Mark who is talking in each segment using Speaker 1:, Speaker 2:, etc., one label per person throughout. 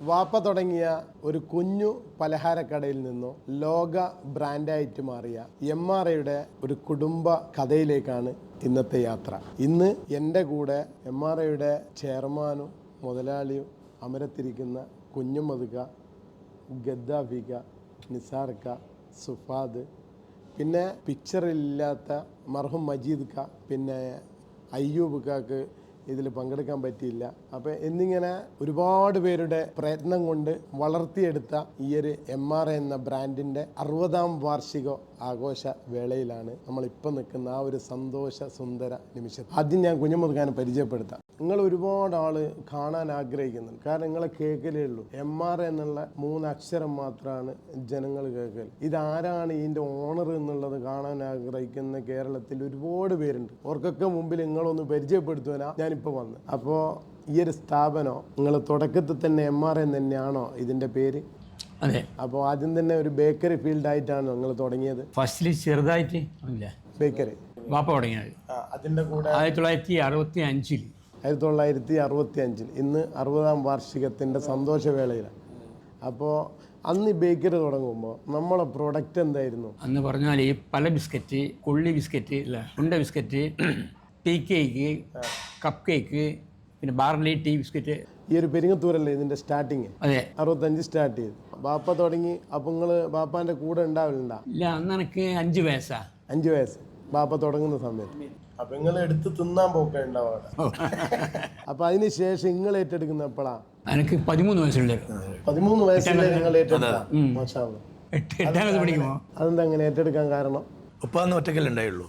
Speaker 1: വാപ്പ തുടങ്ങിയ ഒരു കുഞ്ഞു പലഹാരക്കടയിൽ നിന്നും ലോക ബ്രാൻഡായിട്ട് മാറിയ MRAയുടെ ഒരു കുടുംബ കഥയിലേക്കാണ് ഇന്നത്തെ യാത്ര. ഇന്ന് എൻ്റെ കൂടെ MRAയുടെ ചെയർമാനും മുതലാളിയും അമരത്തിരിക്കുന്ന കുഞ്ഞുമതുക, ഗദ്ദാഫിക, നിസാർക്ക, സുഫാദ്, പിന്നെ പിക്ചറില്ലാത്ത മർഹൂം മജീദ് ക, പിന്നെ അയ്യൂബ് കാക്ക് ഇതിൽ പങ്കെടുക്കാൻ പറ്റിയില്ല. അപ്പോൾ എന്നിങ്ങനെ ഒരുപാട് പേരുടെ പ്രയത്നം കൊണ്ട് വളർത്തിയെടുത്ത ഈ ഒരു MRA എന്ന ബ്രാൻഡിൻ്റെ 60ാം വാർഷിക ആഘോഷ വേളയിലാണ് നമ്മളിപ്പോൾ നിൽക്കുന്ന ആ ഒരു സന്തോഷ സുന്ദര നിമിഷം. ആദ്യം ഞാൻ കുഞ്ഞുമുതുകാനെ പരിചയപ്പെടുത്താം. നിങ്ങൾ ഒരുപാട് ആള് കാണാൻ ആഗ്രഹിക്കുന്നുണ്ട്. കാരണം നിങ്ങളെ കേൾക്കലേ ഉള്ളൂ. MRA എന്നുള്ള 3 അക്ഷരം മാത്രമാണ് ജനങ്ങൾ കേൾക്കൽ. ഇതാരാണ് ഇതിൻ്റെ ഓണർ എന്നുള്ളത് കാണാൻ ആഗ്രഹിക്കുന്ന കേരളത്തിൽ ഒരുപാട് പേരുണ്ട്. അവർക്കൊക്കെ മുമ്പിൽ നിങ്ങളൊന്ന് പരിചയപ്പെടുത്തുവാനാ ഞാനിപ്പോൾ വന്നത്. അപ്പോൾ ഈ ഒരു സ്ഥാപനം നിങ്ങൾ തുടക്കത്തിൽ തന്നെ MRA തന്നെയാണോ ഇതിൻ്റെ പേര്?
Speaker 2: അതെ.
Speaker 1: അപ്പോൾ ആദ്യം തന്നെ ഒരു ബേക്കറി ഫീൽഡായിട്ടാണ് നിങ്ങൾ തുടങ്ങിയത്?
Speaker 2: ഫസ്റ്റിൽ ചെറുതായിട്ട് ഇല്ല,
Speaker 1: ബേക്കറി
Speaker 2: വാപ്പ തുടങ്ങിയത്
Speaker 1: അതിൻ്റെ കൂടെ
Speaker 2: 1965.
Speaker 1: 1965 ഇന്ന് 60ാം വാർഷികത്തിൻ്റെ സന്തോഷവേളയിലാണ്. അപ്പോൾ അന്ന് ഈ ബേക്കറി തുടങ്ങുമ്പോൾ നമ്മളെ പ്രൊഡക്റ്റ് എന്തായിരുന്നു?
Speaker 2: അന്ന് പറഞ്ഞാൽ ഈ പല ബിസ്ക്കറ്റ്, കൊള്ളി ബിസ്ക്കറ്റ്, ഉണ്ട biscuit, tea cake, cup cake, പിന്നെ ബാർലി ടീ ബിസ്ക്കറ്റ്.
Speaker 1: ഈ ഒരു പെരിങ്ങത്തൂരല്ലേ ഇതിൻ്റെ സ്റ്റാർട്ടിങ്?
Speaker 2: അതെ,
Speaker 1: 65 സ്റ്റാർട്ട് ചെയ്തു. ബാപ്പ തുടങ്ങി. അപ്പോൾ നിങ്ങൾ ബാപ്പാൻ്റെ കൂടെ ഉണ്ടാവില്ല?
Speaker 2: ഇല്ല, അന്ന് എനിക്ക് 5 വയസ്സാ.
Speaker 1: 5 വയസ്സ് ബാപ്പ തുടങ്ങുന്ന സമയത്ത്. അപ്പം നിങ്ങൾ എടുത്ത് തിന്നാൻ പോക്കെ ഉണ്ടാവാണ്. അപ്പം അതിന് ശേഷം നിങ്ങൾ ഏറ്റെടുക്കുന്ന എപ്പോഴാ?
Speaker 2: എനിക്ക് 13 വയസ്സുണ്ട്.
Speaker 1: 13 വയസ്സിലെ നിങ്ങൾ ഏറ്റെടുക്കാം?
Speaker 2: പഠിക്കുമോ?
Speaker 1: അതെന്താ അങ്ങനെ ഏറ്റെടുക്കാൻ കാരണം?
Speaker 3: ഉപ്പാന്ന് ഒറ്റക്കല്ലേ ഉണ്ടായുള്ളൂ.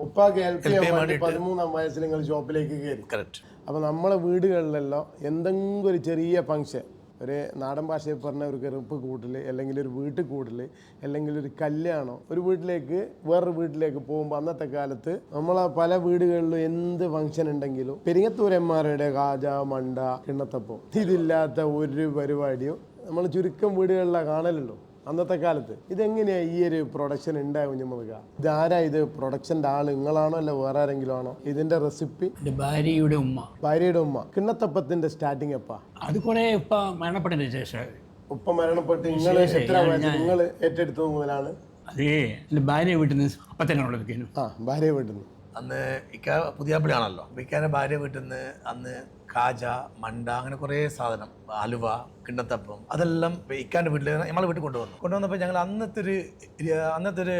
Speaker 1: ഉപ്പാക്ക് ഹെൽപ്പ് ചെയ്യാൻ വേണ്ടി 13ാം വയസ്സിൽ നിങ്ങൾ ഷോപ്പിലേക്ക് കയറി.
Speaker 3: കറക്റ്റ്.
Speaker 1: അപ്പോൾ നമ്മളെ വീടുകളിലെല്ലാം എന്തെങ്കിലും ഒരു ചെറിയ ഫംഗ്ഷൻ, ഒരു നാടൻ ഭാഷയിൽ പറഞ്ഞ ഒരു കറുപ്പ് കൂട്ടൽ, അല്ലെങ്കിൽ ഒരു വീട്ടിൽ കൂടൽ, അല്ലെങ്കിൽ ഒരു കല്യാണം, ഒരു വീട്ടിലേക്ക് വേറൊരു വീട്ടിലേക്ക് പോകുമ്പോൾ അന്നത്തെ കാലത്ത് നമ്മളെ പല വീടുകളിലും എന്ത് ഫംഗ്ഷൻ ഉണ്ടെങ്കിലും പെരിങ്ങത്തൂർ MRAയുടെ കാജ, മണ്ട, കിണ്ണത്തപ്പം ഇതില്ലാത്ത ഒരു പരിപാടിയും നമ്മൾ ചുരുക്കം വീടുകളിലാണ് കാണലുള്ളൂ അന്നത്തെ കാലത്ത്. ഇതെങ്ങനെയാണ് ഈ ഒരു പ്രൊഡക്ഷൻ ഉണ്ടായ കുഞ്ഞുമുതുക? ഇതാരാ ഇത് പ്രൊഡക്ഷൻ്റെ ആൾ? നിങ്ങളാണോ അല്ല വേറെ ആരെങ്കിലും ആണോ? ഇതിന്റെ റെസിപ്പി?
Speaker 2: ഭാര്യയുടെ ഉമ്മ.
Speaker 1: ഭാര്യയുടെ ഉമ്മ. കിണ്ണത്തപ്പത്തിന്റെ സ്റ്റാർട്ടിങ് എപ്പാ?
Speaker 2: അത് കുറെ ഉപ്പ മരണപ്പെട്ടതിന് ശേഷം.
Speaker 1: ഉപ്പ മരണപ്പെട്ട് നിങ്ങൾ എത്ര നിങ്ങൾ ഏറ്റെടുത്തത് മുതലാണ്?
Speaker 2: അതേ, എൻ്റെ ഭാര്യ വീട്ടിൽ നിന്ന് അപ്പം തന്നെ ഉള്ളതൊക്കെയാണ്.
Speaker 1: ഭാര്യ വീട്ടിൽ നിന്ന്.
Speaker 3: അന്ന് ഇക്ക പുതിയാപ്പിളിയാണല്ലോ. ഇക്കാൻ്റെ ഭാര്യ വീട്ടിൽ നിന്ന് അന്ന് കാജ, മണ്ട, അങ്ങനെ കുറേ സാധനം, അലുവ, കിണ്ണത്തപ്പം, അതെല്ലാം ഇക്കാൻ്റെ വീട്ടിൽ നമ്മളെ വീട്ടിൽ കൊണ്ടുവന്നപ്പോൾ ഞങ്ങൾ അന്നത്തെ ഒരു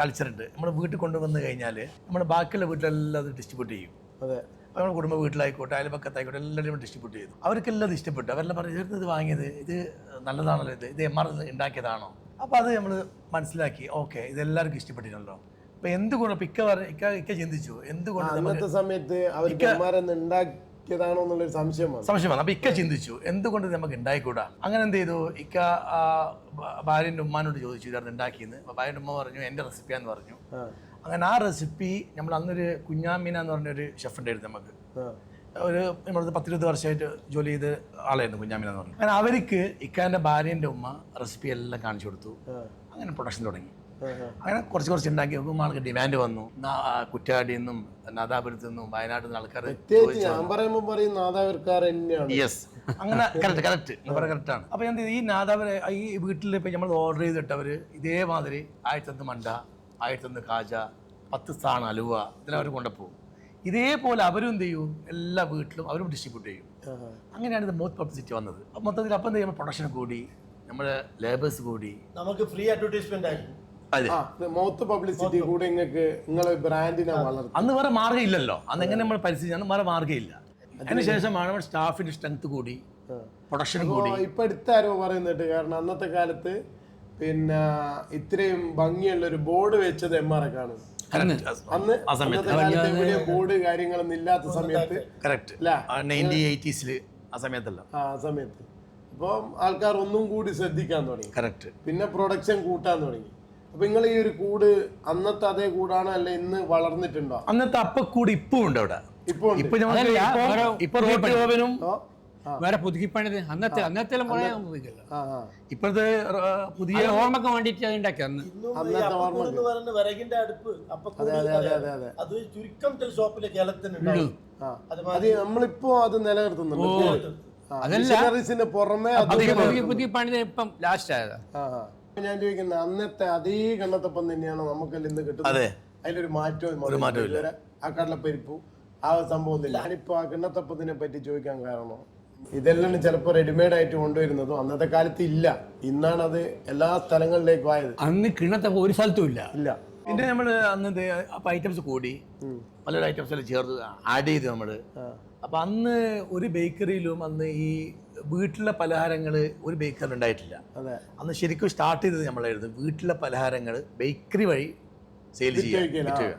Speaker 3: കൾച്ചറുണ്ട്. നമ്മൾ വീട്ടിൽ കൊണ്ടുവന്ന് കഴിഞ്ഞാൽ നമ്മൾ ബാക്കിയുള്ള വീട്ടിലെല്ലാം അത് ഡിസ്ട്രിബ്യൂട്ട് ചെയ്യും.
Speaker 1: അതെ.
Speaker 3: അപ്പോൾ നമ്മുടെ കുടുംബ വീട്ടിലായിക്കോട്ടെ, അയൽപക്കത്തായിക്കോട്ടെ, എല്ലാവരും ഡിസ്ട്രിബ്യൂട്ട് ചെയ്തു. അവർക്കെല്ലാം അത് ഇഷ്ടപ്പെട്ടു. അവരെല്ലാം പറഞ്ഞു, ഇത് വാങ്ങിയത് ഇത് നല്ലതാണല്ലോ, ഇത് MRA ഉണ്ടാക്കിയതാണോ? അപ്പോൾ അത് നമ്മൾ മനസ്സിലാക്കി. ഓക്കെ, ഇതെല്ലാവർക്കും ഇഷ്ടപ്പെട്ടിട്ടുണ്ടല്ലോ. അപ്പോൾ എന്തുകൊണ്ട് ഇക്ക ചിന്തിച്ചു, എന്തുകൊണ്ട്
Speaker 1: അന്നത്തെ സമയത്ത് അവർക്ക് MRA ഉണ്ടാക്കിയതാണോ എന്നുള്ളൊരു സംശയമാണ്.
Speaker 3: അപ്പോൾ ഇക്ക ചിന്തിച്ചു, എന്തുകൊണ്ട് നമുക്ക് ഉണ്ടായിക്കൂടാ? അങ്ങനെ എന്ത് ചെയ്തു, ഇക്ക ഭാര്യൻ്റെ ഉമ്മാനോട് ചോദിച്ചു ഇതാണ് ഉണ്ടാക്കിയെന്ന്. അപ്പോൾ ഭാര്യൻ്റെ ഉമ്മ പറഞ്ഞു എൻ്റെ റെസിപ്പിയാന്ന് പറഞ്ഞു. അങ്ങനെ ആ റെസിപ്പി നമ്മൾ അന്നൊരു കുഞ്ഞാമീന എന്ന് പറഞ്ഞൊരു ഷെഫ് ഉണ്ടായിരുന്നു. നമുക്ക് ഒരു നമ്മളത് 10-20 വർഷമായിട്ട് ജോലി ചെയ്ത് ആളായിരുന്നു കുഞ്ഞാമീന എന്ന് പറഞ്ഞു. അങ്ങനെ അവർക്ക് ഇക്കാൻ്റെ ഭാര്യൻ്റെ ഉമ്മ റെസിപ്പി എല്ലാം കാണിച്ചു കൊടുത്തു. അങ്ങനെ പ്രൊഡക്ഷൻ തുടങ്ങി. അങ്ങനെ കുറച്ച് ഉണ്ടാക്കി നോക്കുമ്പോൾ ആൾക്ക് ഡിമാൻഡ് വന്നു. കുറ്റ്യാടിയിൽ നിന്നും നാദാപുരത്തു നിന്നും വയനാട്ടിൽ നിന്ന് ആൾക്കാർ. യെസ്, അങ്ങനെ കറക്റ്റാണ്. അപ്പോൾ എന്ത് ഈ നാദാപുര ഈ വീട്ടിൽ ഇപ്പം നമ്മൾ ഓർഡർ ചെയ്തിട്ടവർ ഇതേമാതിരി 1001 മണ്ട, 1001 കാജ, 10 സ്ഥാണ് അലുവ ഇതെല്ലാം അവർ കൊണ്ടുപോകും. ഇതേപോലെ അവരും എന്ത് ചെയ്യും, എല്ലാ വീട്ടിലും അവരും ഡിസ്ട്രിബ്യൂട്ട് ചെയ്യും. അങ്ങനെയാണ് ഇത് മൗത്ത് പബ്ലിസിറ്റി വന്നത്. മൊത്തത്തിൽ അപ്പം എന്ത് ചെയ്യുമ്പോൾ പ്രൊഡക്ഷൻ കൂടി, നമ്മുടെ ലേബേഴ്സ് കൂടി, നമുക്ക് ഫ്രീ അഡ്വർടൈസ്മെന്റ് ആയി.
Speaker 1: മൗത്ത് പബ്ലിസിറ്റി കൂടി നിങ്ങളെ ബ്രാൻഡിനെ വളർത്തും.
Speaker 3: അന്ന് വേറെ മാർഗ്ഗം ഇല്ലല്ലോ. അന്ന് എങ്ങനെ നമ്മൾ പരിസ്ഥിതി, അന്ന് വേറെ മാർഗ്ഗമില്ല. അതിനുശേഷമാണ് നമ്മുടെ സ്റ്റാഫിന്റെ സ്ട്രെങ്ത് കൂടി, പ്രൊഡക്ഷൻ കൂടി.
Speaker 1: ഇപ്പൊ അടുത്താരോ പറയുന്നുണ്ട്, കാരണം അന്നത്തെ കാലത്ത് പിന്നെ ഇത്രയും ഭംഗിയുള്ള ഒരു ബോർഡ് വെച്ചത് MRA ആണ്. അന്ന് ബോർഡ് കാര്യങ്ങളൊന്നും ഇല്ലാത്ത സമയത്ത്.
Speaker 3: കറക്റ്റ്. 1980s ആ സമയത്തല്ല.
Speaker 1: ആ സമയത്ത് അപ്പം ആൾക്കാർ ഒന്നും കൂടി ശ്രദ്ധിക്കാൻ തുടങ്ങി.
Speaker 3: കറക്റ്റ്.
Speaker 1: പിന്നെ പ്രൊഡക്ഷൻ കൂട്ടാൻ തുടങ്ങി. അപ്പൊ നിങ്ങൾ ഈ ഒരു കൂട് അന്നത്തെ അതേ കൂടാണോ അല്ല ഇന്ന് വളർന്നിട്ടുണ്ടോ?
Speaker 3: അന്നത്തെ അപ്പക്കൂട് ഇപ്പം ഉണ്ട് അവിടെ.
Speaker 2: വേറെ പുതുക്കിപ്പണിത് അന്നത്തെ
Speaker 3: ഇപ്പോഴത്തെ പുതിയ
Speaker 2: ഓർമ്മക്ക് വേണ്ടിട്ട് അത് ഉണ്ടാക്കി.
Speaker 4: വിറകിന്റെ അടുപ്പ് അത് ചുരുക്കം ഷോപ്പിലെ കേരളത്തിനുണ്ട്.
Speaker 1: നമ്മളിപ്പോ അത് നിലനിർത്തുന്നുണ്ട്.
Speaker 2: അതല്ല
Speaker 1: മിഷനറീസിന് പുറമെ
Speaker 2: പുതിയ പണി ഇപ്പം ലാസ്റ്റ് ആയതാ.
Speaker 1: ഞാൻ ചോദിക്കുന്നത് അന്നത്തെ അതേ കണ്ണത്തപ്പം തന്നെയാണ് നമുക്കെല്ലാം ഇന്ന് കിട്ടുന്നത്.
Speaker 3: അതെ,
Speaker 1: അതിലൊരു മാറ്റവും ഇതുവരെ ആ കടലപ്പരിപ്പു ആ സംഭവം ഒന്നുമില്ല. ഞാനിപ്പോ ആ കിണ്ണത്തപ്പത്തിനെ പറ്റി ചോദിക്കാൻ കാരണം ഇതെല്ലാം ചിലപ്പോൾ റെഡിമെയ്ഡ് ആയിട്ട് കൊണ്ടുവരുന്നതും അന്നത്തെ കാലത്ത് ഇല്ല. ഇന്നാണ് അത് എല്ലാ സ്ഥലങ്ങളിലേക്കും ആയത്.
Speaker 2: അന്ന് കിണ്ണത്തപ്പം ഒരു സ്ഥലത്തും ഇല്ല.
Speaker 3: പിന്നെ നമ്മൾ അന്നത്തെ അപ്പം ഐറ്റംസ് കൂടി പല ഐറ്റംസ് എല്ലാം ചേർത്ത് ആഡ് ചെയ്ത് നമ്മൾ. അപ്പം അന്ന് ഒരു ബേക്കറിയിലും അന്ന് ഈ വീട്ടിലെ പലഹാരങ്ങൾ ഒരു ബേക്കറിൽ ഉണ്ടായിട്ടില്ല. അന്ന് ശരിക്കും സ്റ്റാർട്ട് ചെയ്തത് നമ്മളായിരുന്നു വീട്ടിലെ പലഹാരങ്ങൾ ബേക്കറി വഴി സെയിൽ ചെയ്യുക.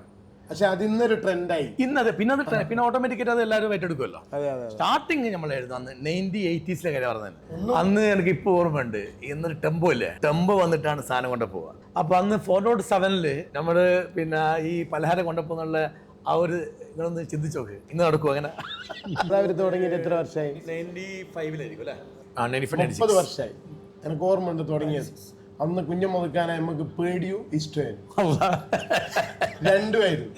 Speaker 1: പക്ഷെ അത് ഇന്നൊരു ട്രെൻഡായി.
Speaker 3: ഇന്നത് പിന്നെ ഓട്ടോമാറ്റിക്കായിട്ട് അത് എല്ലാവരും ഏറ്റെടുക്കുമല്ലോ. സ്റ്റാർട്ടിങ് നമ്മളായിരുന്നു അന്ന് 1980s കാര്യം പറഞ്ഞത്. അന്ന് എനിക്ക് ഇപ്പോൾ ഓർമ്മയുണ്ട്, ഇന്നൊരു ടെമ്പോ ഇല്ലേ, ടെമ്പോ വന്നിട്ടാണ് സാധനം കൊണ്ടു പോവുക. അപ്പൊ അന്ന് 407 നമ്മള് പിന്നെ ഈ പലഹാരം കൊണ്ടുപോകുന്നുള്ള ആ ഒരു നിങ്ങളൊന്ന് ചിന്തിച്ചു നോക്ക്, ഇന്ന് നടക്കും അങ്ങനെ.
Speaker 1: തുടങ്ങിയിട്ട് എത്ര വർഷമായി?
Speaker 3: 95 അല്ലേ?
Speaker 1: 30 വർഷമായി. എനിക്ക് ഓർമ്മയുണ്ട് തുടങ്ങിയത്. അന്ന് കുഞ്ഞമ്മതുക്കാനെ നമുക്ക് പേടിയും ഇഷ്ടമായിരുന്നു, രണ്ടുമായിരുന്നു.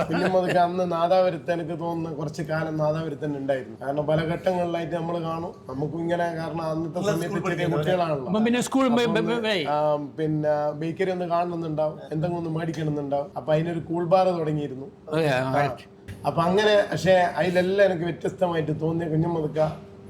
Speaker 1: കുഞ്ഞമ്മതുക്ക അന്ന് നാദാപുരത്ത് എനിക്ക് തോന്നുന്നു കുറച്ച് കാലം നാദാപുരത്ത് തന്നെ ഉണ്ടായിരുന്നു. കാരണം പല ഘട്ടങ്ങളിലായിട്ട് നമ്മൾ കാണും. നമുക്കും ഇങ്ങനെ, കാരണം അന്നത്തെ സമയത്ത് ചെറിയ കുട്ടികളാണല്ലോ. പിന്നെ ബേക്കറി ഒന്ന് കാണണമെന്നുണ്ടാവും, എന്തെങ്കിലും ഒന്ന് മേടിക്കണമെന്നുണ്ടാവും. അപ്പൊ അതിനൊരു കൂൾ ബാർ തുടങ്ങിയിരുന്നു. അപ്പൊ അങ്ങനെ, പക്ഷെ അതിലെല്ലാം എനിക്ക് വ്യത്യസ്തമായിട്ട് തോന്നിയ കുഞ്ഞമ്മതുക്ക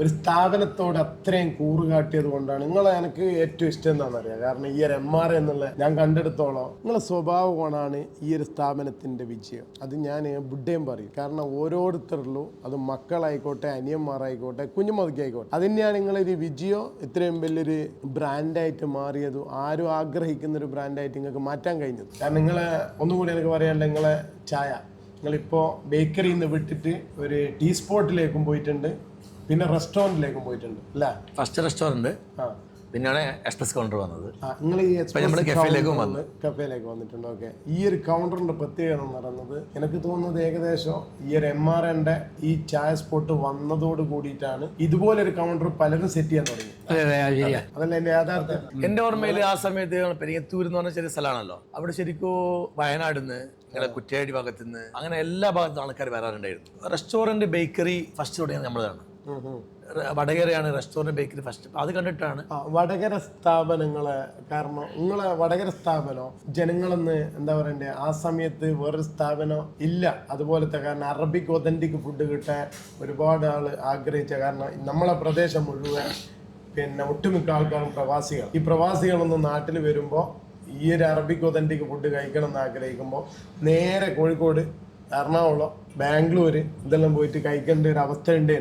Speaker 1: ഒരു സ്ഥാപനത്തോട് അത്രയും കൂറ് കാട്ടിയത് കൊണ്ടാണ്. നിങ്ങളെ എനിക്ക് ഏറ്റവും ഇഷ്ടം എന്താണെന്ന് അറിയാം. കാരണം ഈ ഒരു MRA എന്നുള്ള ഞാൻ കണ്ടെടുത്തോളം നിങ്ങളെ സ്വഭാവ ഗുണമാണ് ഈ ഒരു സ്ഥാപനത്തിന്റെ വിജയം. അത് ഞാൻ ബുഡ്ഡയും പറയും. കാരണം ഓരോരുത്തരിലും, അത് മക്കളായിക്കോട്ടെ, അനിയന്മാരായിക്കോട്ടെ, കുഞ്ഞുമതിക്കായിക്കോട്ടെ, അത് തന്നെയാണ് നിങ്ങളൊരു വിജയം ഇത്രയും വലിയൊരു ബ്രാൻഡായിട്ട് മാറിയതും ആരും ആഗ്രഹിക്കുന്ന ഒരു ബ്രാൻഡായിട്ട് നിങ്ങൾക്ക് മാറ്റാൻ കഴിഞ്ഞത്. കാരണം നിങ്ങളെ ഒന്നുകൂടി എനിക്ക് പറയാനുണ്ട്, നിങ്ങളെ ചായ നിങ്ങളിപ്പോൾ ബേക്കറിയിൽ നിന്ന് വിട്ടിട്ട് ഒരു ടീ സ്പോട്ടിലേക്കും പോയിട്ടുണ്ട്, പിന്നെ റെസ്റ്റോറൻറ്റിലേക്കും പോയിട്ടുണ്ട് അല്ലേ?
Speaker 3: ഫസ്റ്റ് റെസ്റ്റോറൻറ്റ്, പിന്നെയാണ് എക്സ്പ്രസ് കൗണ്ടർ വന്നത്.
Speaker 1: നിങ്ങൾ ഈ
Speaker 3: കഫേയിലേക്ക്
Speaker 1: വന്നിട്ടുണ്ട്. ഓക്കെ. ഈ ഒരു കൗണ്ടറിന്റെ പ്രത്യേകത എന്ന് പറയുന്നത് എനിക്ക് തോന്നുന്നത് ഏകദേശം ഈ ഒരു MRAന്റെ ഈ ചായ സ്പോട്ട് വന്നതോട് കൂടിയിട്ടാണ് ഇതുപോലൊരു കൗണ്ടർ പലരും സെറ്റ് ചെയ്യാൻ തുടങ്ങി. അതല്ല എന്റെ യാഥാർത്ഥ്യം.
Speaker 3: എന്റെ ഓർമ്മയിൽ ആ സമയത്ത് പെരിയത്തൂർ എന്ന് പറഞ്ഞ ചെറിയ സ്ഥലമാണല്ലോ, അവിടെ ശരിക്കും വയനാട് നിന്ന്, കുറ്റ്യാടി ഭാഗത്ത് നിന്ന്, അങ്ങനെ എല്ലാ ഭാഗത്തും ആൾക്കാർ വരാറുണ്ടായിരുന്നു. റെസ്റ്റോറന്റ് ബേക്കറി ഫസ്റ്റ് തുടങ്ങിയത് നമ്മളാണ്. വടകരയാണ് റെസ്റ്റോറന്റ് ബേക്കറി ഫസ്റ്റ്. അത് കണ്ടിട്ടാണ്
Speaker 1: വടകര സ്ഥാപനങ്ങളെ. കാരണം നിങ്ങളെ വടകര സ്ഥാപനം ജനങ്ങളെന്ന് എന്താ പറയണ്ടേ, ആ സമയത്ത് വേറൊരു സ്ഥാപനം ഇല്ല അതുപോലത്തെ. കാരണം അറബിക് ഒതന്റിക് ഫുഡ് കിട്ടാൻ ഒരുപാട് ആള് ആഗ്രഹിച്ച, കാരണം നമ്മളെ പ്രദേശം മുഴുവൻ പിന്നെ ഒട്ടുമിക്ക ആൾക്കാരും പ്രവാസികൾ. ഈ പ്രവാസികളൊന്നും നാട്ടിൽ വരുമ്പോൾ ഈ ഒരു അറബിക് ഒതന്റിക് ഫുഡ് കഴിക്കണം എന്ന് ആഗ്രഹിക്കുമ്പോൾ നേരെ കോഴിക്കോട്, എറണാകുളം, ബാംഗ്ലൂർ ഇതെല്ലാം പോയിട്ട് കഴിക്കേണ്ട ഒരു അവസ്ഥ ഉണ്ട്.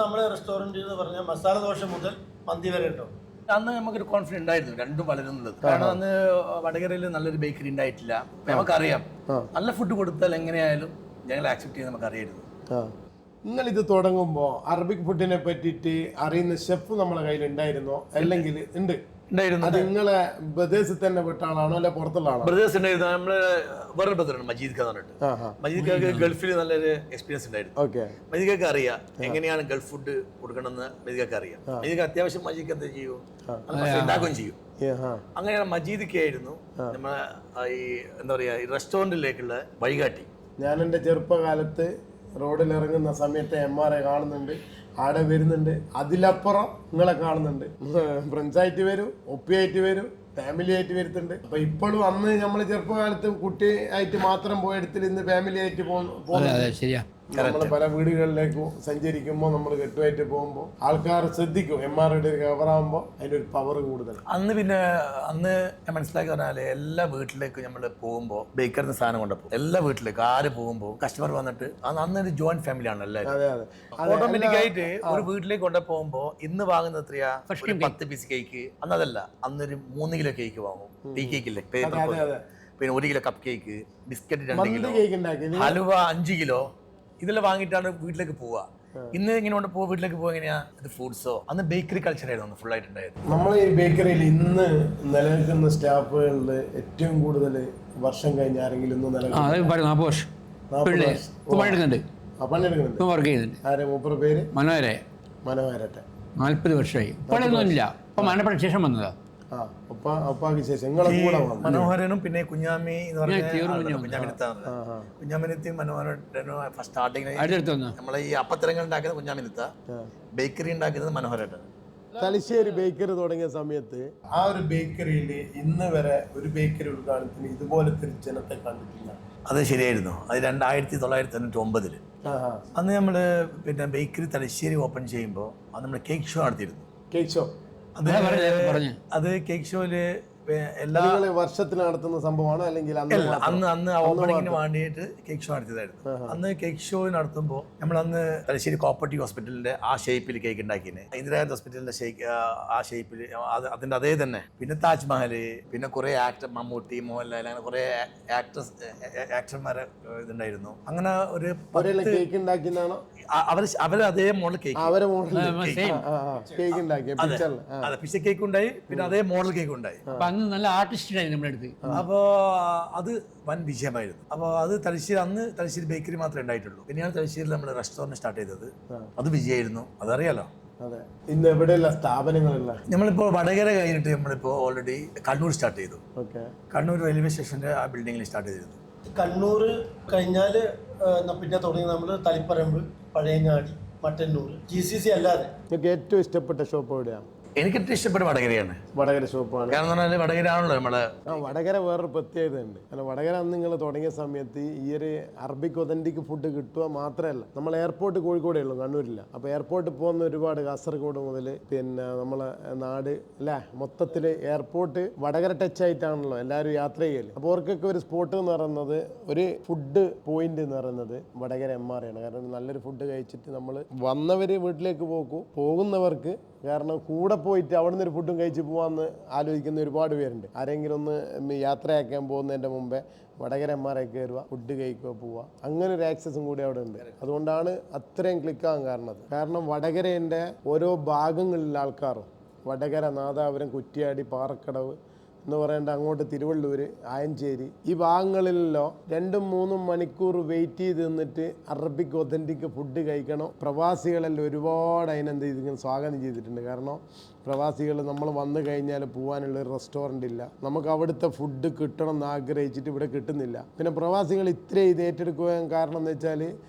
Speaker 4: നമ്മുടെ റെസ്റ്റോറന്റ് എന്ന് പറഞ്ഞാൽ മസാല ദോശ മുതൽ മന്തി വരെ കേട്ടോ.
Speaker 3: അന്ന് നമുക്കൊരു കോൺഫിഡൻസ് ഉണ്ടായിരുന്നു രണ്ടും വളരുന്നുള്ളത്. കാരണം അന്ന് വടകരയിൽ നല്ലൊരു ബേക്കറി ഉണ്ടായിട്ടില്ല. നമുക്കറിയാം നല്ല ഫുഡ് കൊടുത്താൽ എങ്ങനെയായാലും ഞങ്ങൾ ആക്സെപ്റ്റ് ചെയ്ത് നമുക്കറിയായിരുന്നു.
Speaker 1: നിങ്ങൾ ഇത് തുടങ്ങുമ്പോൾ അറബിക് ഫുഡിനെ പറ്റിയിട്ട് അറിയുന്ന ഷെഫ് നമ്മളെ കയ്യിൽ ഉണ്ടായിരുന്നോ? അല്ലെങ്കിൽ ഉണ്ട്? അത് നിങ്ങളെ ബ്രദേഴ്സിൽ തന്നെ വിട്ട ആളാണോ അല്ലെ പുറത്തുള്ള ആളാണോ?
Speaker 3: ബ്രദേഴ്സ് ഉണ്ടായിരുന്നു. നമ്മള് വേറെ ബ്രദറാണ് മജീദ് ഖാൻ പറഞ്ഞിട്ട്. മജീദ് ഖാക്ക് ഗൾഫിൽ നല്ലൊരു എക്സ്പീരിയൻസ് ഉണ്ടായിരുന്നു. മജീദ് ഖാക്ക് അറിയാം എങ്ങനെയാണ് ഗൾഫ് ഫുഡ് കൊടുക്കണമെന്ന്. മജീദ് ഖാക്ക് അറിയാം. മജീദ് ഖാക്ക് അത്യാവശ്യം മജീദ് ഖാക്ക് എന്താ ചെയ്യൂ, ഉണ്ടാക്കുകയും ചെയ്യും. അങ്ങനെയാണ് മജീദ് ഖാ ആയിരുന്നു നമ്മളെ ഈ എന്താ പറയാ ഈ റെസ്റ്റോറന്റിലേക്കുള്ള വഴികാട്ടി.
Speaker 1: ഞാൻ എൻ്റെ ചെറുപ്പകാലത്ത് റോഡിൽ ഇറങ്ങുന്ന സമയത്ത് MRA കാണുന്നുണ്ട്, ആടെ വരുന്നുണ്ട്. അതിലപ്പുറം നിങ്ങളെ കാണുന്നുണ്ട്. ഫ്രണ്ട്സായിട്ട് വരും, ഒപ്പിയായിട്ട് വരും, ഫാമിലി ആയിട്ട് വരുത്തുണ്ട്. അപ്പൊ ഇപ്പോഴും അന്ന് നമ്മൾ ചെറുപ്പകാലത്ത് കുട്ടി ആയിട്ട് മാത്രം പോയെടുത്തിൽ ഇന്ന് ഫാമിലി ആയിട്ട് പോകുന്നു. നമ്മൾ പല വീടുകളിലേക്കും സഞ്ചരിക്കുമ്പോൾ നമ്മൾ കെട്ടുമായിട്ട് പോകുമ്പോൾ ആൾക്കാർ ശ്രദ്ധിക്കും. MRAയുടെ കവറാകുമ്പോൾ അതിനൊരു പവർ കൂടുതൽ.
Speaker 3: അന്ന് ഞാൻ മനസ്സിലാക്കി പറഞ്ഞാല് എല്ലാ വീട്ടിലേക്കും നമ്മൾ പോകുമ്പോൾ ബേക്കറിന്റെ സാധനം കൊണ്ടുപോകും. എല്ലാ വീട്ടിലേക്കും ആര് പോകുമ്പോൾ കസ്റ്റമർ വന്നിട്ട് അന്നൊരു ജോയിന്റ് ഫാമിലി ആണ് എല്ലാവരും. ഓട്ടോമാറ്റിക് ആയിട്ട് ഒരു വീട്ടിലേക്ക് കൊണ്ടുപോകുമ്പോൾ ഇന്ന് വാങ്ങുന്നത് എത്രയാ? 10 പീസ് കേക്ക്. അന്നതല്ല, അന്നൊരു 3 കിലോ കേക്ക് വാങ്ങും. ടീ കേക്ക് ഇല്ലേ, പിന്നെ 1 kilo cup cake, biscuit 2 kilo, halwa 5 kilo, ഇതെല്ലാം വാങ്ങിയിട്ടാണ് വീട്ടിലേക്ക് പോവുക. ഇന്ന് ഇങ്ങനെ കൊണ്ട് വീട്ടിലേക്ക് പോവുക എങ്ങനെയാ? ഇത് ഫ്രൂട്ട്സോ. അന്ന് ബേക്കറി കൾച്ചർ ആയിരുന്നു ഫുൾ ആയിട്ടുണ്ടായിരുന്നു.
Speaker 1: നമ്മൾ ഈ ബേക്കറിയിൽ ഇന്ന് നിലനിൽക്കുന്ന സ്റ്റാഫുകളിൽ ഏറ്റവും കൂടുതൽ വർഷം കഴിഞ്ഞ ആരെങ്കിലും ഇന്ന്
Speaker 2: മനോഹരട്ടെ 40 വർഷമായി. ഇപ്പോഴൊന്നുമില്ല, ഇപ്പൊ മരണപ്പെട്ട ശേഷം വന്നതാ.
Speaker 1: ആ ഉപ്പാക്ക് ശേഷം നിങ്ങളെ കൂടെ വന്നു.
Speaker 3: മനോഹരനും പിന്നെ കുഞ്ഞാമി എന്ന് പറഞ്ഞ കുഞ്ഞാമിനിത്താണ്. കുഞ്ഞാമിനിത്തും മനോഹരനും ഫസ്റ്റ് സ്റ്റാർട്ടിങ് നമ്മളെ ഈ അപ്പത്തിരങ്ങൾ ഉണ്ടാക്കുന്നത് കുഞ്ഞാമിനിത്ത, ബേക്കറി ഉണ്ടാക്കുന്നത് മനോഹരനാണ്.
Speaker 1: തലശ്ശേരി ബേക്കറി തുടങ്ങിയ സമയത്ത് ആ ഒരു ബേക്കറിയിൽ ഇന്ന് വരെ ഒരു ബേക്കറി ഉദ്ഘാടനത്തിന് ഇതുപോലത്തെ ഒരു ജനത്തെ കണ്ടിട്ടില്ല.
Speaker 3: അത് ശരിയായിരുന്നു. അത് 1999 അന്ന് നമ്മൾ പിന്നെ ബേക്കറി തലശ്ശേരി ഓപ്പൺ ചെയ്യുമ്പോൾ അത് നമ്മൾ കേക്ക് ഷോ നടത്തിയിരുന്നു.
Speaker 1: കേക്ക് ഷോ
Speaker 3: അത് കേക്ക് ഷോയില് എല്ലാ
Speaker 1: വർഷത്തിൽ നടത്തുന്ന സംഭവമാണോ അല്ലെങ്കിൽ
Speaker 3: അന്ന് ഓപ്പണിങ്ങിന് വേണ്ടിയിട്ട് കേക്ക് ഷോ നടത്തിയതായിരുന്നു. അന്ന് കേക്ക് ഷോ നടത്തുമ്പോൾ നമ്മൾ അന്ന് തലശ്ശേരി കോപ്പറേറ്റീവ് ഹോസ്പിറ്റലിന്റെ ആ ഷേപ്പിൽ കേക്ക് ഉണ്ടാക്കിയത്, ഇന്ദിരാഗാന്ധി ഹോസ്പിറ്റലിന്റെ ആ ഷേപ്പിൽ അതിന്റെ അതേ തന്നെ. പിന്നെ താജ്മഹല്, പിന്നെ കുറെ ആക്ടർ മമ്മൂട്ടി, മോഹൻലാൽ, അങ്ങനെ കുറെ ആക്ടർമാരെ ഇതുണ്ടായിരുന്നു. അങ്ങനെ ഒരു
Speaker 1: കേക്ക് ഉണ്ടാക്കിയതാണോ
Speaker 3: അവര് അതേ മോഡൽ കേക്ക്,
Speaker 1: അവരെ മോഡൽ കേക്ക് ഉണ്ടാക്കി,
Speaker 3: അതെ പിച്ച കേക്ക് ഉണ്ടായി, പിന്നെ അതേ മോഡൽ കേക്ക് ഉണ്ടായി.
Speaker 2: നല്ല ആർട്ടിസ്റ്റ് നമ്മുടെ അടുത്ത്.
Speaker 3: അപ്പോ അത് വൻ വിജയമായിരുന്നു. അപ്പോൾ അത് അന്ന് തലശ്ശേരി ബേക്കറി മാത്രമേ ഉണ്ടായിട്ടുള്ളൂ. പിന്നെയാണ് തലശ്ശേരിയിൽ നമ്മൾ റെസ്റ്റോറൻറ്റ് സ്റ്റാർട്ട് ചെയ്തത്. അത് വിജയമായിരുന്നു, അതറിയാലോ.
Speaker 1: അതെ. ഇന്ന് എവിടെയുള്ള സ്ഥാപനങ്ങളുള്ള?
Speaker 3: നമ്മളിപ്പോൾ വടകര കഴിഞ്ഞിട്ട് നമ്മളിപ്പോൾ ഓൾറെഡി കണ്ണൂർ സ്റ്റാർട്ട് ചെയ്തു. കണ്ണൂർ റെയിൽവേ സ്റ്റേഷന്റെ ആ ബിൽഡിങ്ങിൽ സ്റ്റാർട്ട് ചെയ്തിരുന്നു.
Speaker 4: കണ്ണൂർ കഴിഞ്ഞാൽ പിന്നെ തുടങ്ങി നമ്മൾ തളിപ്പറമ്പ്, പഴയങ്ങാടി, മട്ടന്നൂർ, GCC അല്ലാതെ.
Speaker 1: നിങ്ങൾക്ക് ഏറ്റവും ഇഷ്ടപ്പെട്ട ഷോപ്പ് എവിടെയാണ്?
Speaker 3: എനിക്ക് ഏറ്റവും ഇഷ്ടപ്പെട്ട വടകരയാണ്.
Speaker 1: വടകര ഷോപ്പാണ്.
Speaker 3: കാരണം എന്ന് പറഞ്ഞാൽ വടകര ആണല്ലോ നമ്മള്.
Speaker 1: വടകര വേറൊരു പ്രത്യേകത ഉണ്ട്. കാരണം വടകര അന്ന് നിങ്ങൾ തുടങ്ങിയ സമയത്ത് ഈ ഒരു അറബിക് ഒതന്റിക് ഫുഡ് കിട്ടുക മാത്രമല്ല, നമ്മൾ എയർപോർട്ട് കോഴിക്കോടേ ഉള്ളൂ, കണ്ണൂരില്ല. അപ്പോൾ എയർപോർട്ടിൽ പോകുന്ന ഒരുപാട് കാസർഗോഡ് മുതൽ പിന്നെ നമ്മളെ നാട് അല്ലേ, മൊത്തത്തിൽ എയർപോർട്ട് വടകര ടച്ച് ആയിട്ടാണല്ലോ എല്ലാവരും യാത്ര ചെയ്യല്. അപ്പോൾ അവർക്കൊക്കെ ഒരു സ്പോട്ട് എന്ന് പറയുന്നത്, ഒരു ഫുഡ് പോയിന്റ് എന്ന് പറയുന്നത് വടകര MR ആണ്. കാരണം നല്ലൊരു ഫുഡ് കഴിച്ചിട്ട് നമ്മൾ വന്നവർ വീട്ടിലേക്ക് പോകുന്നവർക്ക്, കാരണം കൂടെ പോയിട്ട് അവിടെ നിന്ന് ഒരു ഫുഡും കഴിച്ച് പോകാമെന്ന് ആലോചിക്കുന്ന ഒരുപാട് പേരുണ്ട്. ആരെങ്കിലും ഒന്ന് യാത്രയാക്കാൻ പോകുന്നതിൻ്റെ മുമ്പേ വടകര MR കയറുക, ഫുഡ് കഴിക്കുക, പോവുക, അങ്ങനെ ഒരു ആക്സസും കൂടി അവിടെ ഉണ്ട്. അതുകൊണ്ടാണ് അത്രയും ക്ലിക്കാകാൻ കാരണം വടകരേൻ്റെ ഓരോ ഭാഗങ്ങളിലുള്ള ആൾക്കാരും, വടകര, നാദാപുരം, കുറ്റ്യാടി, പാറക്കടവ് എന്ന് പറയേണ്ട അങ്ങോട്ട് തിരുവള്ളൂർ, ആയഞ്ചേരി, ഈ ഭാഗങ്ങളിലോ 2-3 മണിക്കൂർ വെയിറ്റ് ചെയ്ത് നിന്നിട്ട് അറബിക് ഒതൻറ്റിക് ഫുഡ് കഴിക്കണം. പ്രവാസികളെല്ലാം ഒരുപാട് അതിനെന്ത് ചെയ്തിങ്ങനെ സ്വാഗതം ചെയ്തിട്ടുണ്ട്. കാരണം പ്രവാസികൾ നമ്മൾ വന്നു കഴിഞ്ഞാൽ പോകാനുള്ളൊരു റെസ്റ്റോറൻ്റ് ഇല്ല, നമുക്ക് അവിടുത്തെ ഫുഡ് കിട്ടണം എന്ന് ആഗ്രഹിച്ചിട്ട് ഇവിടെ കിട്ടുന്നില്ല. പിന്നെ പ്രവാസികൾ ഇത്രയും ഇത് ഏറ്റെടുക്കുവാൻ കാരണം എന്ന് വെച്ചാൽ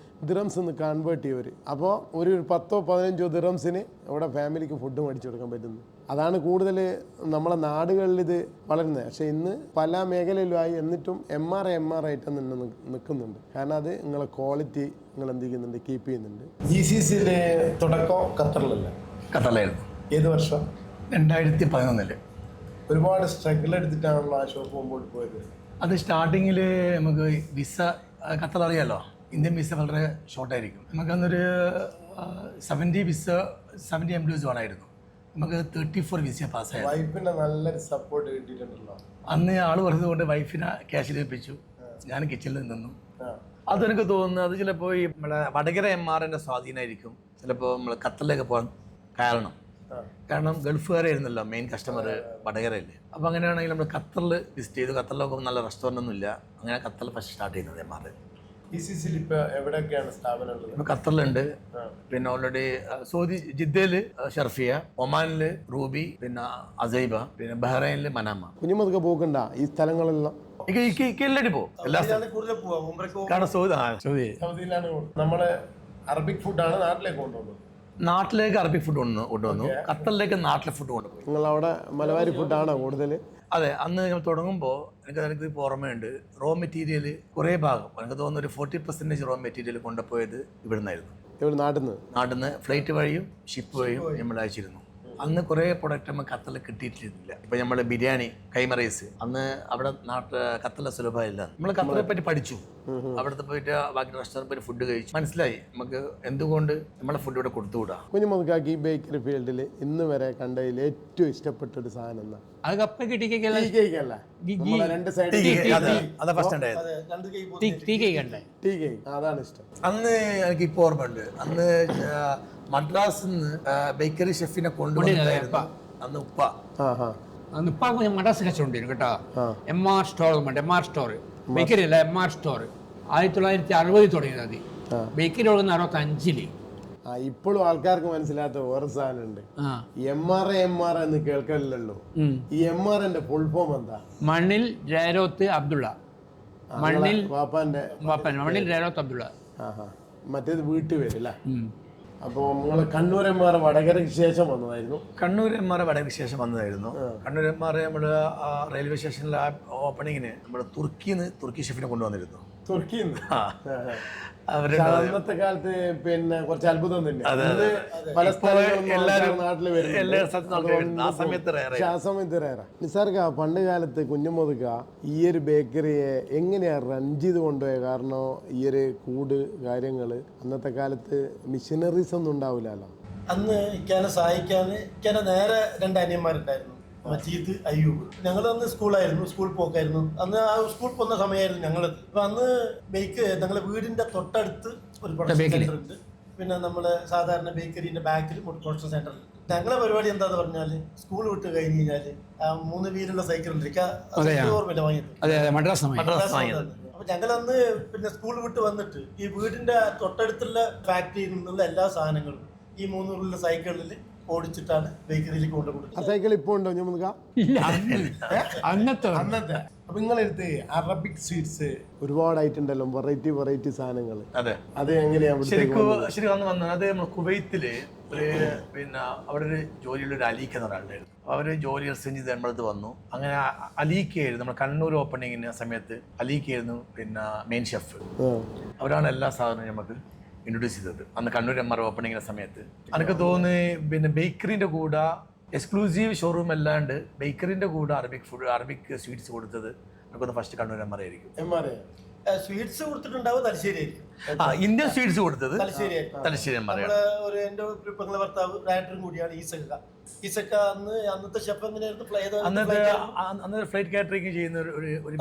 Speaker 1: ദിറംസ് ഒന്ന് കൺവേർട്ട് ചെയ്യവർ. അപ്പോൾ ഒരു 10-15 ദിറംസിന് ഇവിടെ ഫാമിലിക്ക് ഫുഡ് മേടിച്ചു കൊടുക്കാൻ പറ്റുന്നു. അതാണ് കൂടുതൽ നമ്മളെ നാടുകളിൽ ഇത് വളരുന്നത്. പക്ഷേ ഇന്ന് പല മേഖലയിലുമായി, എന്നിട്ടും MR ആയിട്ട് തന്നെ നിൽക്കുന്നുണ്ട്. കാരണം അത് നിങ്ങളെ ക്വാളിറ്റി നിങ്ങൾ എന്ത് ചെയ്യുന്നുണ്ട്, കീപ്പ് ചെയ്യുന്നുണ്ട്. GCCയിലെ തുടക്കം ഖത്തറിലായിരുന്നു. ഏത് വർഷം?
Speaker 3: 2011.
Speaker 1: ഒരുപാട് സ്ട്രഗിൾ എടുത്തിട്ടാണല്ലോ ആ ഷോപ്പ് മുമ്പോട്ട് പോയത്.
Speaker 3: അത് സ്റ്റാർട്ടിങ്ങിൽ നമുക്ക് വിസ, ഖത്തർ അറിയാലോ, ഇന്ത്യൻ വിസ വളരെ ഷോർട്ടായിരിക്കും. നമുക്കന്നൊരു 70 എംപ്ലോയീസ് വേണമായിരുന്നു. നമുക്ക് 34 വിസ പാസ്സായി.
Speaker 1: വൈഫിന്റെ നല്ലൊരു സപ്പോർട്ട് കിട്ടിയിട്ടുണ്ടല്ലോ.
Speaker 3: അന്ന് ആൾ പറഞ്ഞതുകൊണ്ട് വൈഫിനെ ക്യാഷ് ലഭിച്ചു, ഞാൻ കിച്ചണിൽ നിന്നു. അതെനിക്ക് തോന്നുന്നു അത് ചിലപ്പോൾ ഈ നമ്മളെ വടകര MRന്റെ സ്വാധീനമായിരിക്കും ചിലപ്പോൾ നമ്മൾ ഖത്തറിലേക്ക് പോകാൻ കാരണം ഗൾഫുകാരായിരുന്നല്ലോ മെയിൻ കസ്റ്റമർ വടകരയിൽ. അപ്പോൾ അങ്ങനെയാണെങ്കിൽ നമ്മൾ ഖത്തറിൽ വിസിറ്റ് ചെയ്തു. ഖത്തറിൽ നോക്കുമ്പോൾ നല്ല റെസ്റ്റോറൻ്റ് ഒന്നും ഇല്ല. അങ്ങനെ ഖത്തറിൽ ഫസ്റ്റ് സ്റ്റാർട്ട് ചെയ്യുന്നത് MR.
Speaker 1: GCCയിൽ ഇപ്പോൾ എവിടെയൊക്കെയാണ് സ്ഥാപനങ്ങൾ?
Speaker 3: ഇപ്പോൾ ഖത്തറിലുണ്ട്, പിന്നെ ഓൾറെഡി സൗദി ജിദ്ദയിൽ ഷർഫിയ, ഒമാനിൽ റൂബി, പിന്നെ അസൈബ, പിന്നെ ബഹ്റൈനിൽ മനാമ.
Speaker 1: കുഞ്ഞുമതൊക്കെ പോകണ്ട ഈ സ്ഥലങ്ങളെല്ലാം
Speaker 3: എല്ലാവരും പോകും. എല്ലാ സ്ഥലവും കാരണം
Speaker 1: സൗദിയിലാണ്. നമ്മളെ അറബിക് ഫുഡാണ് നാട്ടിലേക്ക് കൊണ്ടുപോകുന്നത്.
Speaker 3: നാട്ടിലേക്ക് അറബിക് ഫുഡ് കൊണ്ടുവന്നു, ഖത്തറിലേക്ക് നാട്ടിലെ ഫുഡ് കൊണ്ടുപോയി.
Speaker 1: നിങ്ങൾ അവിടെ മലബാരി ഫുഡാണോ കൂടുതൽ?
Speaker 3: അതെ. അന്ന് ഞങ്ങൾ തുടങ്ങുമ്പോൾ എനിക്ക് ഇപ്പോൾ ഓർമ്മയുണ്ട്, റോ മെറ്റീരിയൽ കുറേ ഭാഗം, എനിക്ക് തോന്നുന്നു ഒരു 40% റോ മെറ്റീരിയൽ കൊണ്ടുപോയത് ഇവിടെ നിന്നായിരുന്നു.
Speaker 1: ഇവിടെ നാട്ടിൽ നിന്ന്
Speaker 3: ഫ്ലൈറ്റ് വഴിയും ഷിപ്പ് വഴിയും നമ്മൾ അയച്ചിരുന്നു. അന്ന് കുറേ പ്രൊഡക്റ്റ് നമുക്ക് ഖത്തറിൽ കിട്ടിയിട്ടിരുന്നില്ല. ഇപ്പം നമ്മൾ ബിരിയാണി, കൈമ റൈസ് അന്ന് അവിടെ ഖത്തറിലെ സുലഭമില്ല. നമ്മൾ ഖത്തറിനെ പറ്റി പഠിച്ചു, അവിടുത്തെ പോയിട്ട് ബാക്കി റെസ്റ്റോറൻറ്റ് പോയിട്ട് ഫുഡ് കഴിച്ചു, മനസ്സിലായി നമുക്ക് എന്തുകൊണ്ട് നമ്മളെ ഫുഡ് ഇവിടെ കൊടുത്തുകൂടാ.
Speaker 1: കുഞ്ഞുമൊക്കെ ഈ ബേക്കറി ഫീൽഡിൽ ഇന്ന് വരെ കണ്ടതിൽ ഏറ്റവും ഇഷ്ടപ്പെട്ട ഒരു സാധനം എന്താ?
Speaker 2: അത് കപ്പയ്ക്ക് ടീ കേക്കല്ല,
Speaker 1: അതാണ് ഇഷ്ടം.
Speaker 3: അന്ന് എനിക്ക് ഇപ്പോൾ ഓർമ്മയുണ്ട്, അന്ന് മദ്രാസിൽ നിന്ന് ബേക്കറി ഷെഫിനെ കൊണ്ടുവന്നിട്ടായിരുന്നു അന്ന് ഉപ്പ.
Speaker 2: അന്ന് ഉപ്പാക്ക് മദ്രാസ് കച്ചവടം കേട്ടോ. MR സ്റ്റോർ ബേക്കറി അല്ല, MR സ്റ്റോർ 1960 തുടങ്ങിയത്. അത് ബേക്കറി തുടങ്ങുന്ന 65.
Speaker 1: ഇപ്പോഴും ആൾക്കാർക്ക് മനസ്സിലാത്ത വേറെ സാധനമുണ്ട്. MRA എന്ന് കേൾക്കലില്ലല്ലോ. ഈ MRന്റെ ഫുൾ ഫോം എന്താ?
Speaker 2: മണ്ണിൽ ജയരോത്ത് അബ്ദുള്ള. മണ്ണിൽ
Speaker 1: പാപ്പാന്റെ
Speaker 2: മണ്ണിൽ ജയരോത്ത് അബ്ദുള്ള.
Speaker 1: മറ്റേത് വീട്ടുപേരല്ല. അപ്പോൾ നിങ്ങൾ കണ്ണൂർ MRA വടകരയ്ക്ക് ശേഷം വന്നതായിരുന്നു?
Speaker 3: കണ്ണൂർ MRA വടകരയ്ക്ക് ശേഷം വന്നതായിരുന്നു. കണ്ണൂർ MRA നമ്മൾ റെയിൽവേ സ്റ്റേഷനിലെ ഓപ്പണിങ്ങിന് നമ്മൾ തുർക്കി ഷെഫിനെ കൊണ്ടുവന്നിരുന്നു.
Speaker 1: തുർക്കിയിൽ നിന്ന്. അന്നത്തെ കാലത്ത് പിന്നെ കുറച്ച് അത്ഭുതം തന്നെ. പല സ്ഥലങ്ങളിലും നാട്ടിൽ വരും. ആ സമയത്ത് റേറാ. നിസാർക്ക, പണ്ട് കാലത്ത് കുഞ്ഞുമൊതുക്ക ഈ ഒരു ബേക്കറിയെ എങ്ങനെയാ റൺ ചെയ്ത് കൊണ്ടുപോയത്? കാരണം ഈ ഒരു കൂട് കാര്യങ്ങള് അന്നത്തെ കാലത്ത് മിഷനറീസ് ഒന്നും ഉണ്ടാവില്ലല്ലോ.
Speaker 4: അന്ന് ഇക്കാനെ സഹായിക്കാൻ ഇക്കാനെ നേരെ 2 അനിയന്മാരുണ്ടായിരുന്നു, മജീദ്, അയ്യൂബ്. ഞങ്ങൾ അന്ന് സ്കൂൾ പോക്കായിരുന്നു. അന്ന് ആ സ്കൂൾ പോകുന്ന സമയമായിരുന്നു ഞങ്ങൾ. അപ്പൊ അന്ന് ഞങ്ങളെ വീടിന്റെ തൊട്ടടുത്ത് ഒരു പ്രൊഡക്ഷൻ സെന്റർ ഉണ്ട്. പിന്നെ നമ്മള് സാധാരണ ബേക്കറിന്റെ ബാക്കിൽ പ്രൊഡക്ഷൻ സെന്റർ ഉണ്ട്. ഞങ്ങളെ പരിപാടി എന്താന്ന് പറഞ്ഞാല് സ്കൂൾ വിട്ട് കഴിഞ്ഞ് കഴിഞ്ഞാല് 3 വീലുള്ള സൈക്കിൾ ഉണ്ട്. ഓർമ്മയില്ല വാങ്ങിയത്. അപ്പൊ ഞങ്ങളന്ന് പിന്നെ സ്കൂൾ വിട്ട് വന്നിട്ട് ഈ വീടിന്റെ തൊട്ടടുത്തുള്ള ഫാക്ടറിയിൽ നിന്നുള്ള എല്ലാ സാധനങ്ങളും ഈ 3 വീലുള്ള സൈക്കിളിൽ ഓടിച്ചിട്ടാണ് ബേക്കറിയിലേക്ക് കൊണ്ടുപോകുന്നത്.
Speaker 1: ആ സൈക്കിൾ ഇപ്പൊ ഉണ്ടോ?
Speaker 2: അന്നത്തെ
Speaker 1: അപ്പൊ നിങ്ങളെടുത്ത് അറബിക് സ്വീറ്റ്സ് ഒരുപാടായിട്ടുണ്ടല്ലോ, വെറൈറ്റി സാധനങ്ങൾ. അത് എങ്ങനെയാണ്
Speaker 3: ശരിക്കും അന്ന് വന്നത്? അത് നമ്മൾ കുവൈത്തില് പിന്നെ അവിടെ ഒരു ജോലിയുള്ള ഒരു അലീഖ എന്ന ഒരാളുണ്ടായിരുന്നു. അവർ ജോലി റിസൈൻ ചെയ്ത് നമ്മളത് വന്നു. അങ്ങനെ അലീഖയായിരുന്നു നമ്മൾ കണ്ണൂർ ഓപ്പണിങ്ങിന് സമയത്ത്. അലീഖയായിരുന്നു പിന്നെ മെയിൻ ഷെഫ്. അവരാണ് എല്ലാ സാധനവും നമുക്ക് ഇൻട്രൊഡ്യൂസ് ചെയ്തത് അന്ന് കണ്ണൂർ MRA ഓപ്പണിങ്ങിന്റെ സമയത്ത്. എനിക്ക് തോന്നുന്നു പിന്നെ ബേക്കറിന്റെ കൂടെ എക്സ്ക്ലൂസീവ് ഷോറൂം അല്ലാണ്ട് ബേക്കറിന്റെ കൂടെ അറബിക് സ്വീറ്റ്സ് കൊടുത്തത് എനിക്കൊന്ന് ഫസ്റ്റ് കണ്ണൂർ MRA ആയിരിക്കും.
Speaker 4: സ്വീറ്റ്സ് കൊടുത്തിട്ടുണ്ടാവും തലശ്ശേരി ആയിരിക്കും.
Speaker 3: ഇന്ത്യൻ സ്വീറ്റ്സ് കൊടുത്തത്
Speaker 4: തലശ്ശേരി
Speaker 3: MRA.
Speaker 4: എന്റെ പെങ്ങളെ ഭർത്താവ് ഡയറക്ടറും കൂടിയാണ് ഈസക്ക. അന്നത്തെ ഷെഫ് എങ്ങനെയായിരുന്നു?
Speaker 3: അന്നത്തെ ഫ്ലൈറ്റ് കാറ്ററിംഗ് ചെയ്യുന്ന ഒരു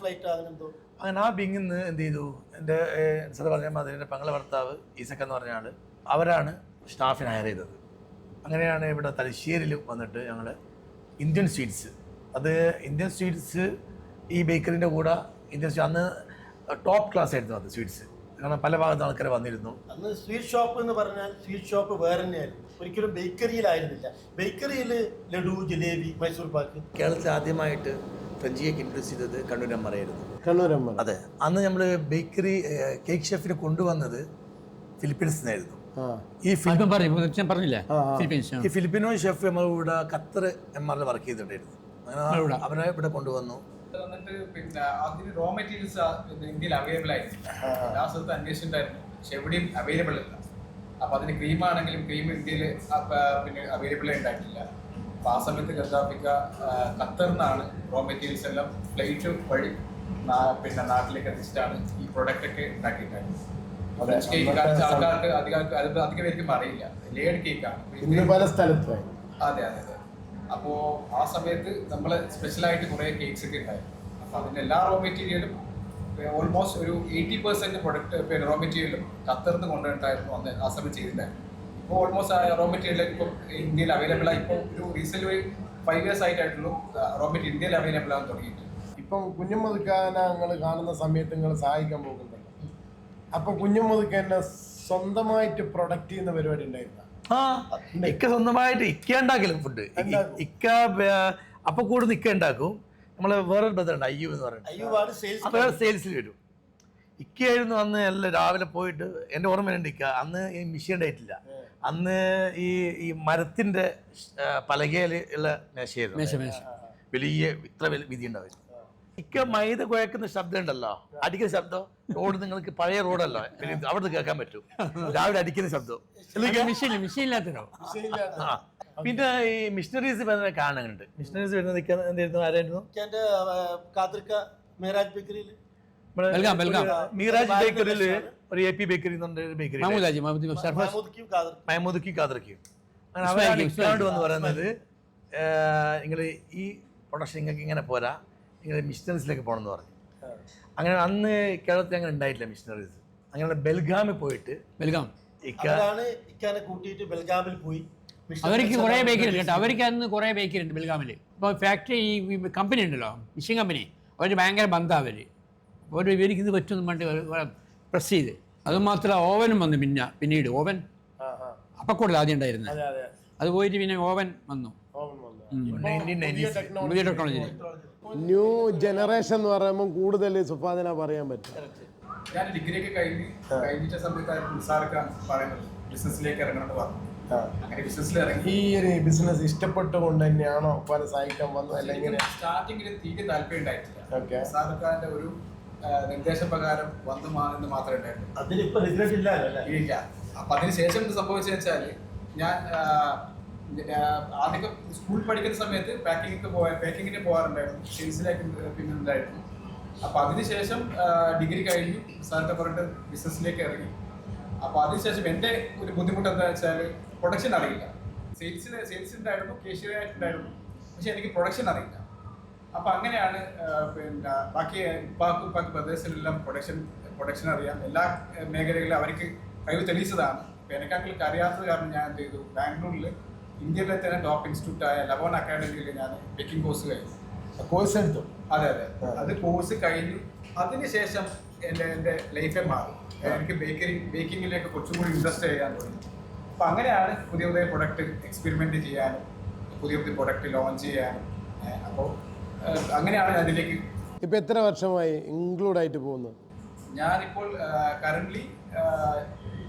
Speaker 4: ഫ്ലൈറ്റ് അങ്ങനെന്തോ.
Speaker 3: അങ്ങനെ ആ ബിങ്ങിൽ നിന്ന് എന്ത് ചെയ്തു, എൻ്റെ സാർ പറഞ്ഞ മാതിരി എൻ്റെ പെങ്ങളെ ഭർത്താവ് ഈസക്ക എന്ന് പറഞ്ഞ ആൾ, അവരാണ് സ്റ്റാഫിനെ ഹയർ ചെയ്തത്. അങ്ങനെയാണ് ഇവിടെ തലശ്ശേരിയിൽ വന്നിട്ട് ഞങ്ങൾ ഇന്ത്യൻ സ്വീറ്റ്സ്, ഇന്ത്യൻ സ്വീറ്റ്സ് ഈ ബേക്കറിൻ്റെ കൂടെ ഇന്ത്യൻ അന്ന് ടോപ്പ് ക്ലാസ് ആയിരുന്നു അത് സ്വീറ്റ്സ്. കാരണം പല ഭാഗത്ത് ആൾക്കാർ വന്നിരുന്നു.
Speaker 4: അന്ന് സ്വീറ്റ് ഷോപ്പ് എന്ന് പറഞ്ഞാൽ സ്വീറ്റ് ഷോപ്പ് വേറെ തന്നെയായിരുന്നു, ഒരിക്കലും ബേക്കറിയിലായിരുന്നില്ല. ബേക്കറിയിൽ ലഡു, ജിലേബി, മൈസൂർ പാക്ക്.
Speaker 3: കേരളത്തിൽ ആദ്യമായിട്ട് ഫ്രഞ്ച് കേക്ക് ഇൻട്രൊഡ്യൂസ് ചെയ്തത് കണ്ണൂർ MRA ആയിരുന്നു.
Speaker 1: അതെ,
Speaker 3: അന്ന് നമ്മൾ ബേക്കറി കേക്ക് ഷെഫിനെ കൊണ്ടുവന്നത് ഫിലിപ്പീൻസിൽ നിന്നായിരുന്നു. ഈ ഫിലിപ്പിനോ ഷെഫ് നമ്മളിവിടെ ഖത്തർ MRA വർക്ക് ചെയ്തിട്ടുണ്ടായിരുന്നു. അങ്ങനെ അവരെ ഇവിടെ കൊണ്ടുവന്നു.
Speaker 5: വന്നിട്ട് പിന്നെ അതിന് റോ മെറ്റീരിയൽസ് ഇന്ത്യയിൽ അവൈലബിൾ ആയിരുന്നു. എല്ലാ സ്ഥലത്തും അന്വേഷിച്ചിട്ടായിരുന്നു, പക്ഷെ എവിടെയും അവൈലബിൾ അല്ല. അപ്പൊ അതിന് ക്രീം ആണെങ്കിലും ക്രീം ഇന്ത്യയിൽ പിന്നെ അവൈലബിൾ ഉണ്ടായിട്ടില്ല. അപ്പൊ ആ സമയത്ത് ഗദ്ദാഫിക്ക ഖത്തറിൽ നിന്നാണ് റോ മെറ്റീരിയൽസ് എല്ലാം ഫ്ലൈറ്റ് വഴി പിന്നെ നാട്ടിലേക്ക് എത്തിച്ചിട്ടാണ് ഈ പ്രൊഡക്റ്റ് ഒക്കെ ഉണ്ടാക്കിയിട്ടുണ്ടായിരുന്നത്. ഫ്രഞ്ച് കേക്ക് ആൾക്കാർക്ക് അധികം പേർക്കും അറിയില്ല, ലേഡ് കേക്കാണ്
Speaker 1: പല സ്ഥലത്ത്.
Speaker 5: അതെ. അപ്പോൾ ആ സമയത്ത് നമ്മൾ സ്പെഷ്യലായിട്ട് കുറേ കേക്ക്സ് ഒക്കെ ഉണ്ടായിരുന്നു. അപ്പോൾ അതിൻ്റെ എല്ലാ റോ മെറ്റീരിയലും ഓൾമോസ്റ്റ് ഒരു 80% പ്രൊഡക്റ്റ് പിന്നെ റോ മെറ്റീരിയലും ഖത്തറിൽ നിന്ന് കൊണ്ടുവന്നിട്ടായിരുന്നു അന്ന് ആ സമയത്ത് ചെയ്തിട്ടുണ്ടായിരുന്നു. ഇപ്പോൾ ഓൾമോസ്റ്റ് ആ റോ മെറ്റീരിയൽ ഇപ്പോൾ ഇന്ത്യയിൽ അവൈലബിൾ ആയി. ഇപ്പോൾ ഒരു റീസെന്റ് 5 years ആയിട്ടുള്ളൂ റോ മെറ്റീരിയൽ ഇന്ത്യയിൽ അവൈലബിൾ ആകാൻ തുടങ്ങിയിട്ട്.
Speaker 1: ഇപ്പം കുഞ്ഞുമൊതുക്കാനെ നിങ്ങൾ കാണുന്ന സമയത്ത് നിങ്ങൾ സഹായിക്കാൻ പോകുന്നുണ്ടല്ലോ. അപ്പൊ കുഞ്ഞുമൊതുക്കന്നെ സ്വന്തമായിട്ട് പ്രൊഡക്റ്റ് ചെയ്യുന്ന പരിപാടി ഉണ്ടായിരുന്നു?
Speaker 3: ഇക്ക സ്വന്തമായിട്ട് ഇക്ക ഉണ്ടാക്കലും ഫുഡ്. ഇക്ക അപ്പൊ കൂടുതൽ ഇക്ക ഉണ്ടാക്കും. നമ്മളെ വേറൊരു ബ്രദർ ഉണ്ട്, അയ്യൂബ് എന്ന് പറയുന്നത്, സെയിൽസിൽ വരും. ഇക്കയായിരുന്നു അന്ന് എല്ലാം രാവിലെ പോയിട്ട്. എൻ്റെ ഓർമ്മയുണ്ട്, ഇക്ക അന്ന് ഈ മിഷീൻ ഉണ്ടായിട്ടില്ല. അന്ന് ഈ മരത്തിന്റെ പലകയിൽ ഉള്ള മേശയായിരുന്നു, വലിയ ഇത്ര വിധി ഉണ്ടാവും. ഇക്ക മൈദ കുഴക്കുന്ന ശബ്ദം ഉണ്ടല്ലോ, അടിക്കുന്ന ശബ്ദം. റോഡ് നിങ്ങൾക്ക് പഴയ റോഡല്ലോ, അവിടെ കേൾക്കാൻ പറ്റും രാവിലെ അടിക്കുന്ന ശബ്ദം. പിന്നെ ഈ മിഷണറീസ് വരുന്ന കാണുന്നുണ്ട്. മിഷണറീസ് വരുന്നത് എന്തായിരുന്നു? ആരായിരുന്നു? മീറാജ് ബേക്കറിയിൽ ഒരു AP ബേക്കറി ബേക്കറി മഹമൂദ് ഖാദർക്കും. അങ്ങനെ അവരാണ് ഇക്കാണ്ട് വന്ന് പറയുന്നത്, നിങ്ങൾ ഈ പ്രൊഡക്ഷൻ നിങ്ങൾക്ക് ഇങ്ങനെ പോരാ, നിങ്ങൾ മിഷണറീസിലേക്ക് പോകണമെന്ന് പറഞ്ഞു. അങ്ങനെ അന്ന് കേരളത്തിൽ അങ്ങനെ ഉണ്ടായിട്ടില്ല മിഷണറീസ്. അങ്ങനെ ബെൽഗാമിൽ പോയിട്ട്
Speaker 4: കൂട്ടിയിട്ട് ബെൽഗാമിൽ പോയി.
Speaker 2: അവർക്ക് കുറേ ബേക്കറി ഉണ്ട് കേട്ടോ. അവർക്ക് അന്ന് കുറേ ബേക്കറി ഉണ്ട് ബെൽഗാമിൽ. ഇപ്പോൾ ഫാക്ടറി ഈ കമ്പനി ഉണ്ടല്ലോ, മിഷീൻ കമ്പനി, അവർ ഭയങ്കര ബന്ധമാണ്. അവർ ഇവർക്ക് ഇത് പറ്റുമെന്ന് വേണ്ടി പ്രസ് ചെയ്ത്. അതുമാത്രമല്ല ഓവനും വന്നു. പിന്നീട് ഓവൻ അപ്പക്കൂടല ആദ്യം ഉണ്ടായിരുന്നത്.
Speaker 1: അതെ അതെ
Speaker 2: അത് പോയിട്ട് പിന്നെ ഓവൻ വന്നു.
Speaker 1: ഓവൻ വന്നു.
Speaker 3: 1990s.
Speaker 2: പുതിയ ടെക്നോളജി.
Speaker 1: ന്യൂ ജനറേഷൻ എന്ന് പറയുമ്പോൾ കൂടുതൽ സുഫാദിന പറയാൻ പറ്റും.
Speaker 5: ഞാൻ ഡിഗ്രിയൊക്കെ കഴിഞ്ഞിട്ട സമയത്തായിരുന്നു നിസാർക്കാൻ പറയുന്നത് ബിസിനസ്സിലേക്ക് ഇറങ്ങണമെന്ന് പറഞ്ഞു. അങ്ങനെ ബിസിനസ്സിൽ ഇറങ്ങി.
Speaker 1: ഈ ഒരു ബിസിനസ് ഇഷ്ടപ്പെട്ടുകൊണ്ട് തന്നെയാണോ പല സഹായിക്കാൻ വന്നത് അല്ലെങ്കിൽ
Speaker 5: സ്റ്റാർട്ടിങ്ങിൽ തീരെ താല്പര്യം ഉണ്ടായിട്ടില്ല.
Speaker 1: ഓക്കെ.
Speaker 5: നിസാർക്കാന്റെ ഒരു നിർദ്ദേശപ്രകാരം വന്നു എന്ന് മാത്രമേ ഉണ്ടായിട്ടുള്ളൂ.
Speaker 4: അതിലിപ്പോ റിഗ്രറ്റ് ഇല്ലല്ലോ.
Speaker 5: ഇല്ല. അപ്പൊ അതിനുശേഷം എന്ത് സംഭവിച്ചെന്ന് വെച്ചാല് ഞാൻ ആദ്യമൊക്കെ സ്കൂൾ പഠിക്കുന്ന സമയത്ത് പാക്കിങ്ങിന് പോകാറുണ്ടായിരുന്നു. സെയിൽസിലേക്ക് പിന്നെ ഉണ്ടായിരുന്നു. അപ്പൊ അതിനുശേഷം ഡിഗ്രി കഴിഞ്ഞു സാറിന്റെ പറഞ്ഞിട്ട് ബിസിനസ്സിലേക്ക് ഇറങ്ങി. അപ്പൊ അതിനുശേഷം എൻ്റെ ഒരു ബുദ്ധിമുട്ട് എന്താ വെച്ചാൽ പ്രൊഡക്ഷൻ അറിയില്ല. സെയിൽസ് ഉണ്ടായിരുന്നു, കേഷ്യറായിട്ടുണ്ടായിരുന്നു, പക്ഷെ എനിക്ക് പ്രൊഡക്ഷൻ അറിയില്ല. അപ്പൊ അങ്ങനെയാണ് പിന്നെ ബാക്കി ഉപ്പാക്ക് ബ്രദേഴ്സിനെല്ലാം പ്രൊഡക്ഷൻ അറിയാം. എല്ലാ മേഖലകളിലും അവർക്ക് കഴിവ് തെളിയിച്ചതാണ്. അപ്പൊ എനിക്കാണെങ്കിൽ അറിയാത്തത് കാരണം ഞാൻ എന്ത് ചെയ്തു, ബാംഗ്ലൂരിൽ ഇന്ത്യയിലെ തന്നെ ടോപ്പ് ഇൻസ്റ്റിറ്റ്യൂട്ടായ ലവോൺ അക്കാഡമിയിൽ ഞാൻ ബേക്കിംഗ് കോഴ്സ് കഴിഞ്ഞു.
Speaker 1: കോഴ്സ് എടുത്തു.
Speaker 5: അതെ. അത് കോഴ്സ് കഴിഞ്ഞു. അതിനുശേഷം എൻ്റെ ലൈഫെ മാറി. എനിക്ക് ബേക്കിങ്ങിലേക്ക് കുറച്ചും കൂടി ഇൻട്രസ്റ്റ് ചെയ്യാൻ തുടങ്ങി. അപ്പം അങ്ങനെയാണ് പുതിയ പ്രൊഡക്റ്റ് എക്സ്പെരിമെൻറ്റ് ചെയ്യാനും പുതിയ പ്രൊഡക്റ്റ് ലോഞ്ച് ചെയ്യാനും. അപ്പോൾ അങ്ങനെയാണ് അതിലേക്ക്.
Speaker 1: ഇപ്പം എത്ര വർഷമായി ഇൻക്ലൂഡ് ആയിട്ട് പോകുന്നത്?
Speaker 5: ഞാനിപ്പോൾ കറൻ്റ്ലി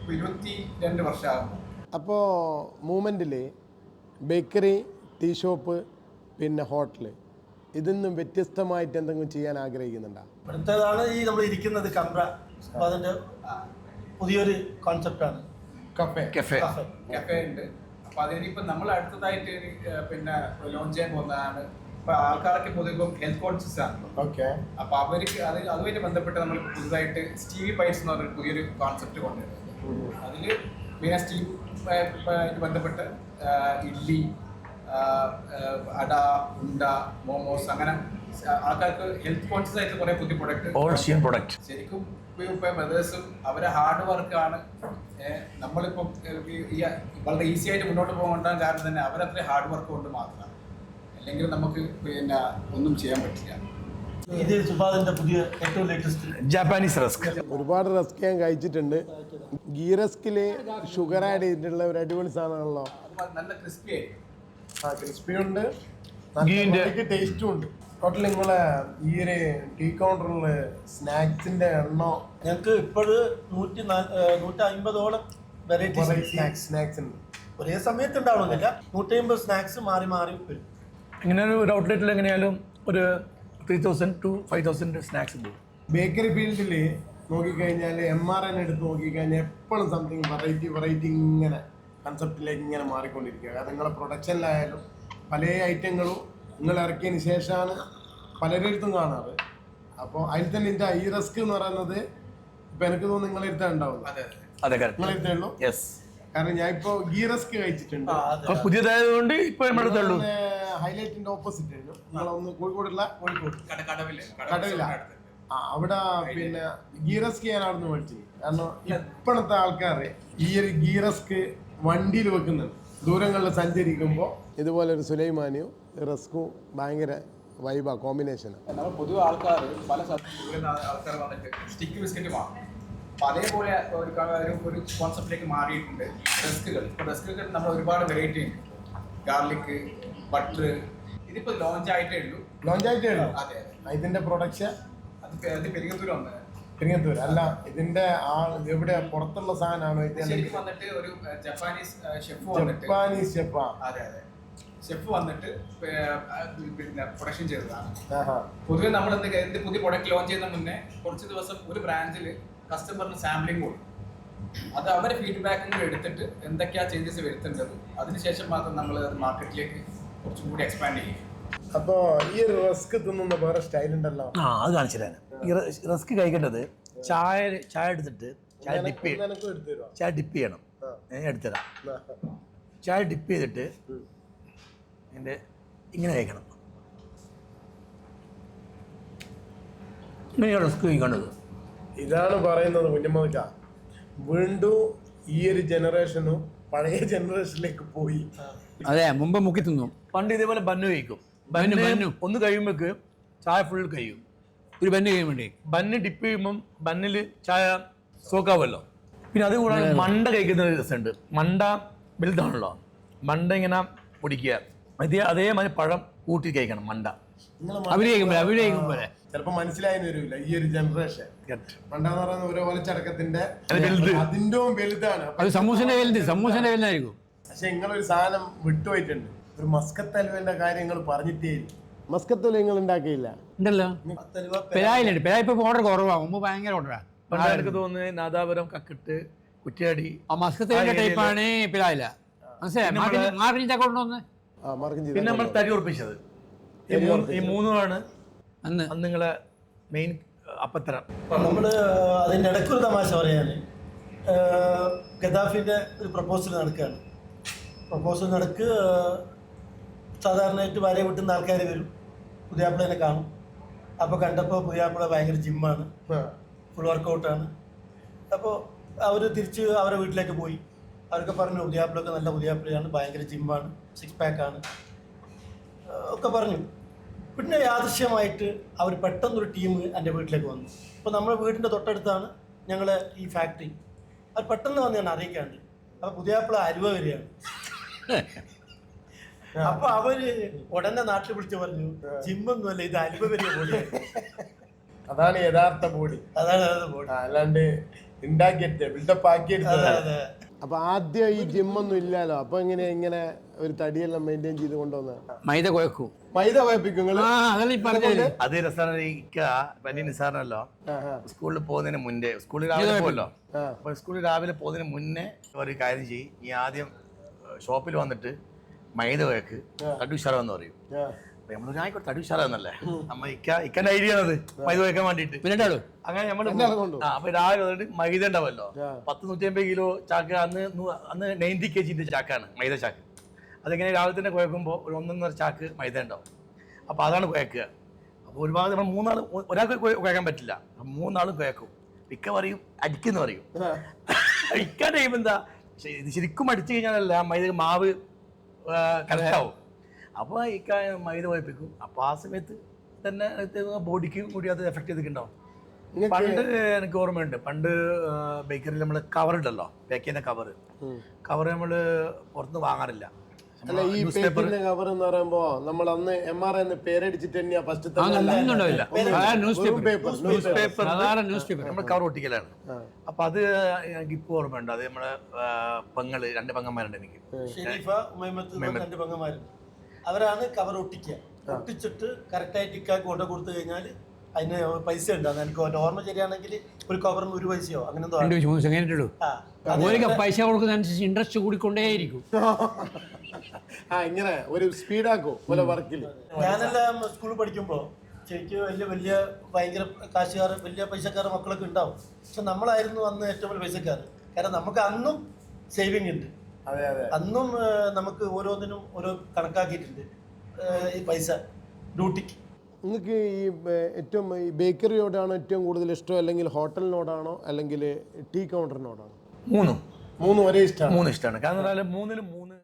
Speaker 5: 22 വർഷമാകുന്നു.
Speaker 1: അപ്പോൾ മൂവ്മെൻറ്റിൽ ബേക്കറി, ടീ ഷോപ്പ്, പിന്നെ ഹോട്ടൽ, ഇതിൽ നിന്നും വ്യത്യസ്തമായിട്ട് എന്തെങ്കിലും ചെയ്യാൻ ആഗ്രഹിക്കുന്നുണ്ടോ?
Speaker 4: അടുത്തതാണ് ഈ നമ്മൾ ഇരിക്കുന്നത് കംബ്ര. അപ്പോൾ അതിൻ്റെ പുതിയൊരു കോൺസെപ്റ്റാണ്
Speaker 5: കഫേ ഉണ്ട്. അപ്പോൾ അതിനിപ്പോൾ നമ്മൾ അടുത്തതായിട്ട് പിന്നെ ലോഞ്ച് ചെയ്യാൻ പോകുന്നതാണ്. ഇപ്പോൾ ആൾക്കാരൊക്കെ പൊതുവെ ഇപ്പം ഹെൽത്ത് കോൺഷ്യസ് ആണ്.
Speaker 1: ഓക്കെ.
Speaker 5: അപ്പോൾ അവർക്ക് അതുമായിട്ട് ബന്ധപ്പെട്ട് നമ്മൾ പുതുതായിട്ട് സ്റ്റീവി പൈറ്റ്സ് എന്ന് പറഞ്ഞൊരു പുതിയൊരു കോൺസെപ്റ്റ് കൊണ്ടുവരുന്നത്. അതിൽ മെയിൻ സ്റ്റീവുമായിട്ട് ബന്ധപ്പെട്ട് ഇഡ്ഡലി, അട, ഉണ്ട, മോമോസ്, അങ്ങനെ ആൾക്കാർക്ക് ഹെൽത്ത് കോൺഷ്യസ് ആയിട്ട് കുറേ പുതിയ പ്രൊഡക്റ്റ്. ശരിക്കും ഇപ്പോൾ ബ്രദേഴ്സും അവരെ ഹാർഡ് വർക്കാണ്. നമ്മളിപ്പം വളരെ ഈസി ആയിട്ട് മുന്നോട്ട് പോകാൻ കാരണം തന്നെ അവരത്ര ഹാർഡ് വർക്ക് കൊണ്ട് മാത്രമാണ്. അല്ലെങ്കിൽ നമുക്ക് പിന്നെ ഒന്നും ചെയ്യാൻ പറ്റില്ല.
Speaker 4: ഇത് സുഫാദിന്റെ പുതിയ ഏറ്റവും ലേറ്റസ്റ്റ്
Speaker 3: ജാപ്പാനീസ് റസ്ക്.
Speaker 1: ഒരുപാട് റസ്ക് ഞാൻ കഴിച്ചിട്ടുണ്ട്. ഗീ റസ്കിൽ ഷുഗർ ആഡ് ചെയ്തിട്ടുള്ള ഒരു അടിപൊളി സാധനമാണല്ലോ.
Speaker 5: നല്ല ക്രിസ്പി ആയിരിക്കും.
Speaker 1: ക്രിസ്പി ഉണ്ട്,
Speaker 3: ഗീൻ്റെ
Speaker 1: ടേസ്റ്റും ഉണ്ട്. ടോട്ടൽ നിങ്ങളെ ഈ ഒരു ടീ കൗണ്ടറിൽ സ്നാക്സിന്റെ എണ്ണോ?
Speaker 4: ഞങ്ങൾക്ക് ഇപ്പോഴും 150ഓളം വെറൈറ്റി
Speaker 1: സ്നാക്സ് ഉണ്ട്.
Speaker 4: ഒരേ സമയത്ത് ഉണ്ടാവുന്നില്ല. 150 സ്നാക്സ് മാറി മാറി വരും.
Speaker 3: ഇങ്ങനെ ഒരു ഔട്ട്ലെറ്റിൽ എങ്ങനെയാലും ഒരു 3000 to 5000 സ്നാക്സ് ഉണ്ട്.
Speaker 1: ബേക്കറി ഫീൽഡിൽ നോക്കിക്കഴിഞ്ഞാൽ MRN എടുത്ത് നോക്കിക്കഴിഞ്ഞാൽ എപ്പോഴും സംതിങ് വെറൈറ്റി ഇങ്ങനെ കൺസെപ്റ്റിലേക്ക് ഇങ്ങനെ മാറിക്കൊണ്ടിരിക്കുക. കാരണം നിങ്ങളെ പ്രൊഡക്ഷനിലായാലും പല ഐറ്റങ്ങളും നിങ്ങൾ ഇറക്കിയതിന് ശേഷമാണ് പലരിടത്തും കാണാറ്. അപ്പോൾ അതിൽ തന്നെ എൻ്റെ ഈ റസ്ക് എന്ന് പറയുന്നത് ഇപ്പം എനിക്ക് തോന്നുന്നു നിങ്ങളെ എടുത്താൽ ഉണ്ടാവും. നിങ്ങളെ എടുത്തേ ഉള്ളൂ. കാരണം ഞാൻ ഇപ്പോൾ ഗീ റസ്ക് കഴിച്ചിട്ടുണ്ട്.
Speaker 3: പുതിയതായതുകൊണ്ട് ഇപ്പൊ നമ്മളെടുത്തുള്ളൂ.
Speaker 1: ഹൈലൈറ്റിന്റെ ഓപ്പോസിറ്റ് ആയിരുന്നു. നിങ്ങളൊന്ന് കോഴിക്കോടുള്ള
Speaker 5: കടവില്ല.
Speaker 1: അവിടെ പിന്നെ ഗീ റസ്ക് ഞാൻ അവിടെ നിന്ന് മേടിച്ചത്. കാരണം ഇപ്പോഴത്തെ ആൾക്കാർ ഈ ഒരു ഗീ റസ്ക് വണ്ടിയിൽ വെക്കുന്നുണ്ട്. ദൂരങ്ങളിൽ സഞ്ചരിക്കുമ്പോൾ ഇതുപോലെ ഒരു സുലൈമാനിയും റസ്കും ഭയങ്കര വൈബാ, കോമ്പിനേഷനാണ്.
Speaker 5: നമ്മൾ പൊതുവെ ആൾക്കാർ പല ആൾക്കാർ വന്നിട്ട് സ്റ്റിക്ക് ബിസ്ക്കറ്റ് വാങ്ങും. അപ്പോൾ അതേപോലെ ഒരു കോൺസെപ്റ്റിലേക്ക് മാറിയിട്ടുണ്ട് റസ്കുകൾ. ഇപ്പോൾ റസ്കുകൾ നമ്മൾ ഒരുപാട് വെറൈറ്റി ഉണ്ട്. Garlic, butter. ഇതിപ്പോൾ ലോഞ്ച് ആയിട്ടേ ഉള്ളൂ. അതെ.
Speaker 1: ഇതിന്റെ പ്രൊഡക്ഷൻ
Speaker 5: അത് പെരിങ്ങത്തൂർ വന്നത്.
Speaker 1: പെരിങ്ങത്തൂർ അല്ല, ഇതിന്റെ എവിടെ പുറത്തുള്ള സാധനമാണോ?
Speaker 5: ശരിക്കും വന്നിട്ട് ഒരു ജപ്പാനീസ് ഷെഫ് അതെ ഷെഫ് വന്നിട്ട് പിന്നെ പ്രൊഡക്ഷൻ ചെയ്തതാണ്. പൊതുവെ നമ്മൾ എന്ത് പുതിയ പ്രൊഡക്റ്റ് ലോഞ്ച് ചെയ്യുന്ന മുന്നേ കുറച്ച് ദിവസം ഒരു ബ്രാഞ്ചിൽ കസ്റ്റമറിന് സാമ്പിളിംഗ് കൊടുക്കും. അത് അവരെ ഫീഡ്ബാക്കും കൂടി എടുത്തിട്ട് എന്തൊക്കെയാ ചേഞ്ചസ് വരുത്തേണ്ടത്, അതിനുശേഷം മാത്രം നമ്മൾ അത് മാർക്കറ്റിലേക്ക് കുറച്ചും കൂടി എക്സ്പാൻഡ് ചെയ്യും.
Speaker 1: അപ്പോ ഈ റസ്ക് തിന്നുന്ന വേറെ സ്റ്റൈൽ ഉണ്ടല്ലോ.
Speaker 3: അത് കാണിച്ചു തരാൻ. ഈ റസ്ക് കഴിക്കേണ്ടത് ചായ എടുത്തിട്ട് ചായ ഡിപ്പ് ചെയ്യണം. എടുത്തരാം. ചായ ഡിപ്പ് ചെയ്തിട്ട് അതിൻ്റെ ഇങ്ങനെ കഴിക്കണം. ഇങ്ങനെയാണ് റസ്ക് കഴിക്കേണ്ടത്.
Speaker 1: ഇതാണ് പറയുന്നത് കുഞ്ഞമ്മക്ക. വീണ്ടും ഈ ഒരു ജനറേഷനും പഴയ ജനറേഷനിലേക്ക് പോയി.
Speaker 2: അതെ, മുമ്പ് മുക്കി തിന്നു.
Speaker 3: പണ്ട് ഇതേപോലെ ബന്ന് കഴിക്കും. ഒന്ന് കഴിയുമ്പോഴേക്ക് ചായ ഫുൾ കഴിയും.
Speaker 2: ഒരു ബന്ന് കഴിയാൻ വേണ്ടി
Speaker 3: ബന്ന് ഡിപ്പ് ചെയ്യുമ്പം ബന്നിൽ ചായ സോക്കാവുമല്ലോ. പിന്നെ അതുകൂടാതെ മണ്ട കഴിക്കുന്ന രസമുണ്ട്. മണ്ട വലുതാണല്ലോ. മണ്ട ഇങ്ങനെ പൊടിക്കുക, അതേമാതിരി പഴം കൂട്ടി കഴിക്കണം മണ്ട.
Speaker 2: അഭിനയിക്കുമ്പോൾ
Speaker 1: ചിലപ്പോ മനസ്സിലായെന്ന് വരില്ല ഈ ഒരു ജനറേഷൻ. മണ്ടെന്ന് പറയുന്ന ഒരു ഓലച്ചടക്കത്തിന്റെ
Speaker 3: വലുത്.
Speaker 1: അതിന്റെ വലുതാണ്.
Speaker 2: അത് സമൂസന്റെ വലുതായിരിക്കും.
Speaker 1: പക്ഷെ നിങ്ങളൊരു സാധനം വിട്ടുപോയിട്ടുണ്ട്. ഒരു മസ്കത്ത് അലുവന്റെ കാര്യം നിങ്ങൾ പറഞ്ഞിട്ടേ ഇല്ല. മസ്കത്ത് അലുവ നിങ്ങൾ ഉണ്ടാക്കിയില്ല
Speaker 2: ഉണ്ടല്ലോ. പെരായിലുണ്ട്. പെരായി ഇപ്പൊ ഓർഡർ കുറവാണ്. മുമ്പ് ഭയങ്കര ഓർഡറാണ്.
Speaker 3: പണ്ട് എനിക്ക് തോന്നുന്നത് നാദാപുരം, കക്കിട്ട്, കുറ്റ്യാടി
Speaker 2: ആ മസ്കത്തിന്റെ ടൈപ്പാണ് പെരായില്ല. മനസ്സിലായി മാർക്കിന്റെ കൊണ്ടുവന്ന്
Speaker 3: പിന്നെ നമ്മൾ തരി ഉറപ്പിച്ചത്. ഈ മൂന്നുമാണ് അന്ന് നിങ്ങളെ മെയിൻ അപ്പത്തരം.
Speaker 4: നമ്മള് അതിന്റെ ഇടയ്ക്കൊരു തമാശ പറയാന്, ഗദ്ദാഫിന്റെ ഒരു പ്രപ്പോസൽ നടക്കുകയാണ്. പ്രപ്പോസൽ നടക്ക് സാധാരണയായിട്ട് ഭാര്യ വീട്ടിൽ നിന്ന് ആൾക്കാർ വരും, പുതിയാപ്പിളനെ കാണും. അപ്പോൾ കണ്ടപ്പോൾ പുതിയാപ്പിള ഭയങ്കര ജിമ്മാണ്, ഫുൾ വർക്കൗട്ടാണ്. അപ്പോൾ അവർ തിരിച്ച് അവരുടെ വീട്ടിലേക്ക് പോയി. അവർക്ക് പറഞ്ഞു പുതിയാപ്പിളൊക്കെ നല്ല പുതിയാപ്പിളയാണ്, ഭയങ്കര ജിമ്മാണ്, 6 പാക്കാണ് ഒക്കെ പറഞ്ഞു. പിന്നെ യാദൃശ്യമായിട്ട് അവർ പെട്ടെന്നൊരു ടീം എൻ്റെ വീട്ടിലേക്ക് വന്നു. അപ്പോൾ നമ്മുടെ വീടിൻ്റെ തൊട്ടടുത്താണ് ഞങ്ങളെ ഈ ഫാക്ടറി. അവർ പെട്ടെന്ന് വന്ന് ഞാൻ അറിയിക്കാണ്ട്. അപ്പോൾ പുതിയാപ്പിള അലുവ വരികയാണ്. അപ്പൊ അവര് ഉടനെ നാട്ടിൽ വിളിച്ച് പറഞ്ഞു, ജിമ്മൊന്നുമല്ല, ഇത് അലുവ വരിക ബോഡിയാണ്.
Speaker 1: അതാണ് യഥാർത്ഥ ബോഡി.
Speaker 4: അതാണ് ബോഡി,
Speaker 1: അല്ലാണ്ട് ഉണ്ടാക്കിയിട്ട് ബിൽഡപ്പ് ആക്കിയെടുത്തത്.
Speaker 4: അതെ.
Speaker 1: അപ്പൊ ആദ്യം ഈ ജിമ്മൊന്നും ഇല്ലല്ലോ. അപ്പൊ ഇങ്ങനെ ഒരു തടിയെല്ലാം മെയിൻറ്റെയിൻ ചെയ്ത് കൊണ്ടുവന്ന
Speaker 2: മൈദ കുഴക്കും.
Speaker 1: മൈദ കുഴപ്പിക്കും നിങ്ങള്?
Speaker 3: അത് രസമാണ്. വലിയ നിസാരണല്ലോ. സ്കൂളിൽ പോകുന്നതിന് മുന്നേ, സ്കൂളിൽ രാവിലെ പോകുമല്ലോ. അപ്പൊ സ്കൂളിൽ രാവിലെ പോകുന്നതിന് മുന്നേ ഒരു കാര്യം ചെയ്യും, നീ ആദ്യം ഷോപ്പിൽ വന്നിട്ട് മൈദ കുഴക്ക്, തടുഷാറെന്ന് പറയും. നമ്മൾ ആയിക്കോട്ടെ തടുഷാറെന്നല്ലേ നമ്മ ഇക്കന്റെ ഐഡിയ ആണത്, മൈദ കുഴക്കാൻ വേണ്ടിട്ട്. അങ്ങനെ നമ്മള് അപ്പൊ രാവിലെ വന്നിട്ട് മൈദ ഉണ്ടാവല്ലോ, 100-150 കിലോ ചാക്ക്. അന്ന് 90 kg ചാക്കാണ് മൈദ ചാക്ക്. അതിങ്ങനെ രാവിലെ തന്നെ കുഴക്കുമ്പോൾ ഒരു 1.5 ചാക്ക് മൈദ ഉണ്ടാവും. അപ്പോൾ അതാണ് കുഴക്കുക. അപ്പോൾ ഒരുപാട് നമ്മൾ ഒരാൾക്ക് കുഴക്കാൻ പറ്റില്ല, 3 ആളും കുഴക്കും. ഇക്ക പറയും അടിക്കെന്ന് പറയും. ഇക്ക ടൈം എന്താ, ഇത് ശരിക്കും അടിച്ചു കഴിഞ്ഞാലല്ല മൈദ മാവ് കറക്റ്റാവും. അപ്പോൾ ഇക്ക മൈദ കുഴപ്പിക്കും. അപ്പോൾ ആ സമയത്ത് തന്നെ ബോഡിക്ക് കൂടി അത് എഫക്ട് ചെയ്തിട്ടുണ്ടാവും. പണ്ട് എനിക്ക് ഓർമ്മയുണ്ട്, പണ്ട് ബേക്കറിയിൽ നമ്മൾ കവർ ഉണ്ടല്ലോ, പേക്കിന്റെ കവർ നമ്മൾ പുറത്തുനിന്ന് വാങ്ങാറില്ല.
Speaker 1: അല്ല, ഈ പേക്കിന്റെ കവർ എന്ന് പറയുമ്പോ നമ്മൾ അന്ന് MRI പേരടിച്ചിട്ട് തന്നെയാ ഫസ്റ്റ്
Speaker 3: നമ്മൾ കവർ ഒട്ടിക്കലാണ്. അപ്പൊ അത് എനിക്ക് ഇപ്പോൾ ഓർമ്മയുണ്ട്. അത് നമ്മളെ പെങ്ങള്, 2 പെങ്ങന്മാരുണ്ട് എനിക്ക്,
Speaker 4: ഷെരീഫ, ഉമൈമത്ത്, 2 പെങ്ങന്മാരുണ്ട്. അവരാണ് കവർ ഒട്ടിക്കുക. ഒട്ടിച്ചിട്ട് കറക്റ്റായിട്ട് ഇക്കാക്ക് കൊണ്ടു കൊടുത്തു കഴിഞ്ഞാൽ അതിന് പൈസ ഉണ്ടാകും. എനിക്ക് ഓർമ്മ ശരിയാണെങ്കിൽ ഒരു കവറിന് 1 പൈസയോ അങ്ങനെ
Speaker 2: പൈസ കൊടുക്കുന്നതനുസരിച്ച് ഇൻട്രസ്റ്റ് കൂടിക്കൊണ്ടേയിരിക്കും.
Speaker 1: ഇങ്ങനെ ഒരു സ്പീഡാക്കോ പോലെ വർക്കിൽ.
Speaker 4: ഞാനെല്ലാം സ്കൂളിൽ പഠിക്കുമ്പോൾ ശരിക്കും വലിയ ഭയങ്കര കാശുകാർ, വലിയ പൈസക്കാർ മക്കളൊക്കെ ഉണ്ടാവും. പക്ഷെ നമ്മളായിരുന്നു അന്ന് ഏറ്റവും വലിയ പൈസക്കാർ. കാരണം നമുക്ക് അന്നും സേവിങ് ഉണ്ട്. അന്നും നമുക്ക് ഓരോന്നിനും ഓരോ കണക്കാക്കിയിട്ടുണ്ട് ഈ പൈസ ഡ്യൂട്ടിക്ക്.
Speaker 1: നിങ്ങൾക്ക് ഈ ഏറ്റവും ഈ ബേക്കറിയോടാണോ ഏറ്റവും കൂടുതൽ ഇഷ്ടം, അല്ലെങ്കിൽ ഹോട്ടലിനോടാണോ, അല്ലെങ്കിൽ ടീ കൗണ്ടറിനോടാണോ?
Speaker 3: മൂന്നും
Speaker 1: ഒരേ ഇഷ്ടമാണ്.
Speaker 3: 3 ഇഷ്ടമാണ്. കാരണം 3-ലും 3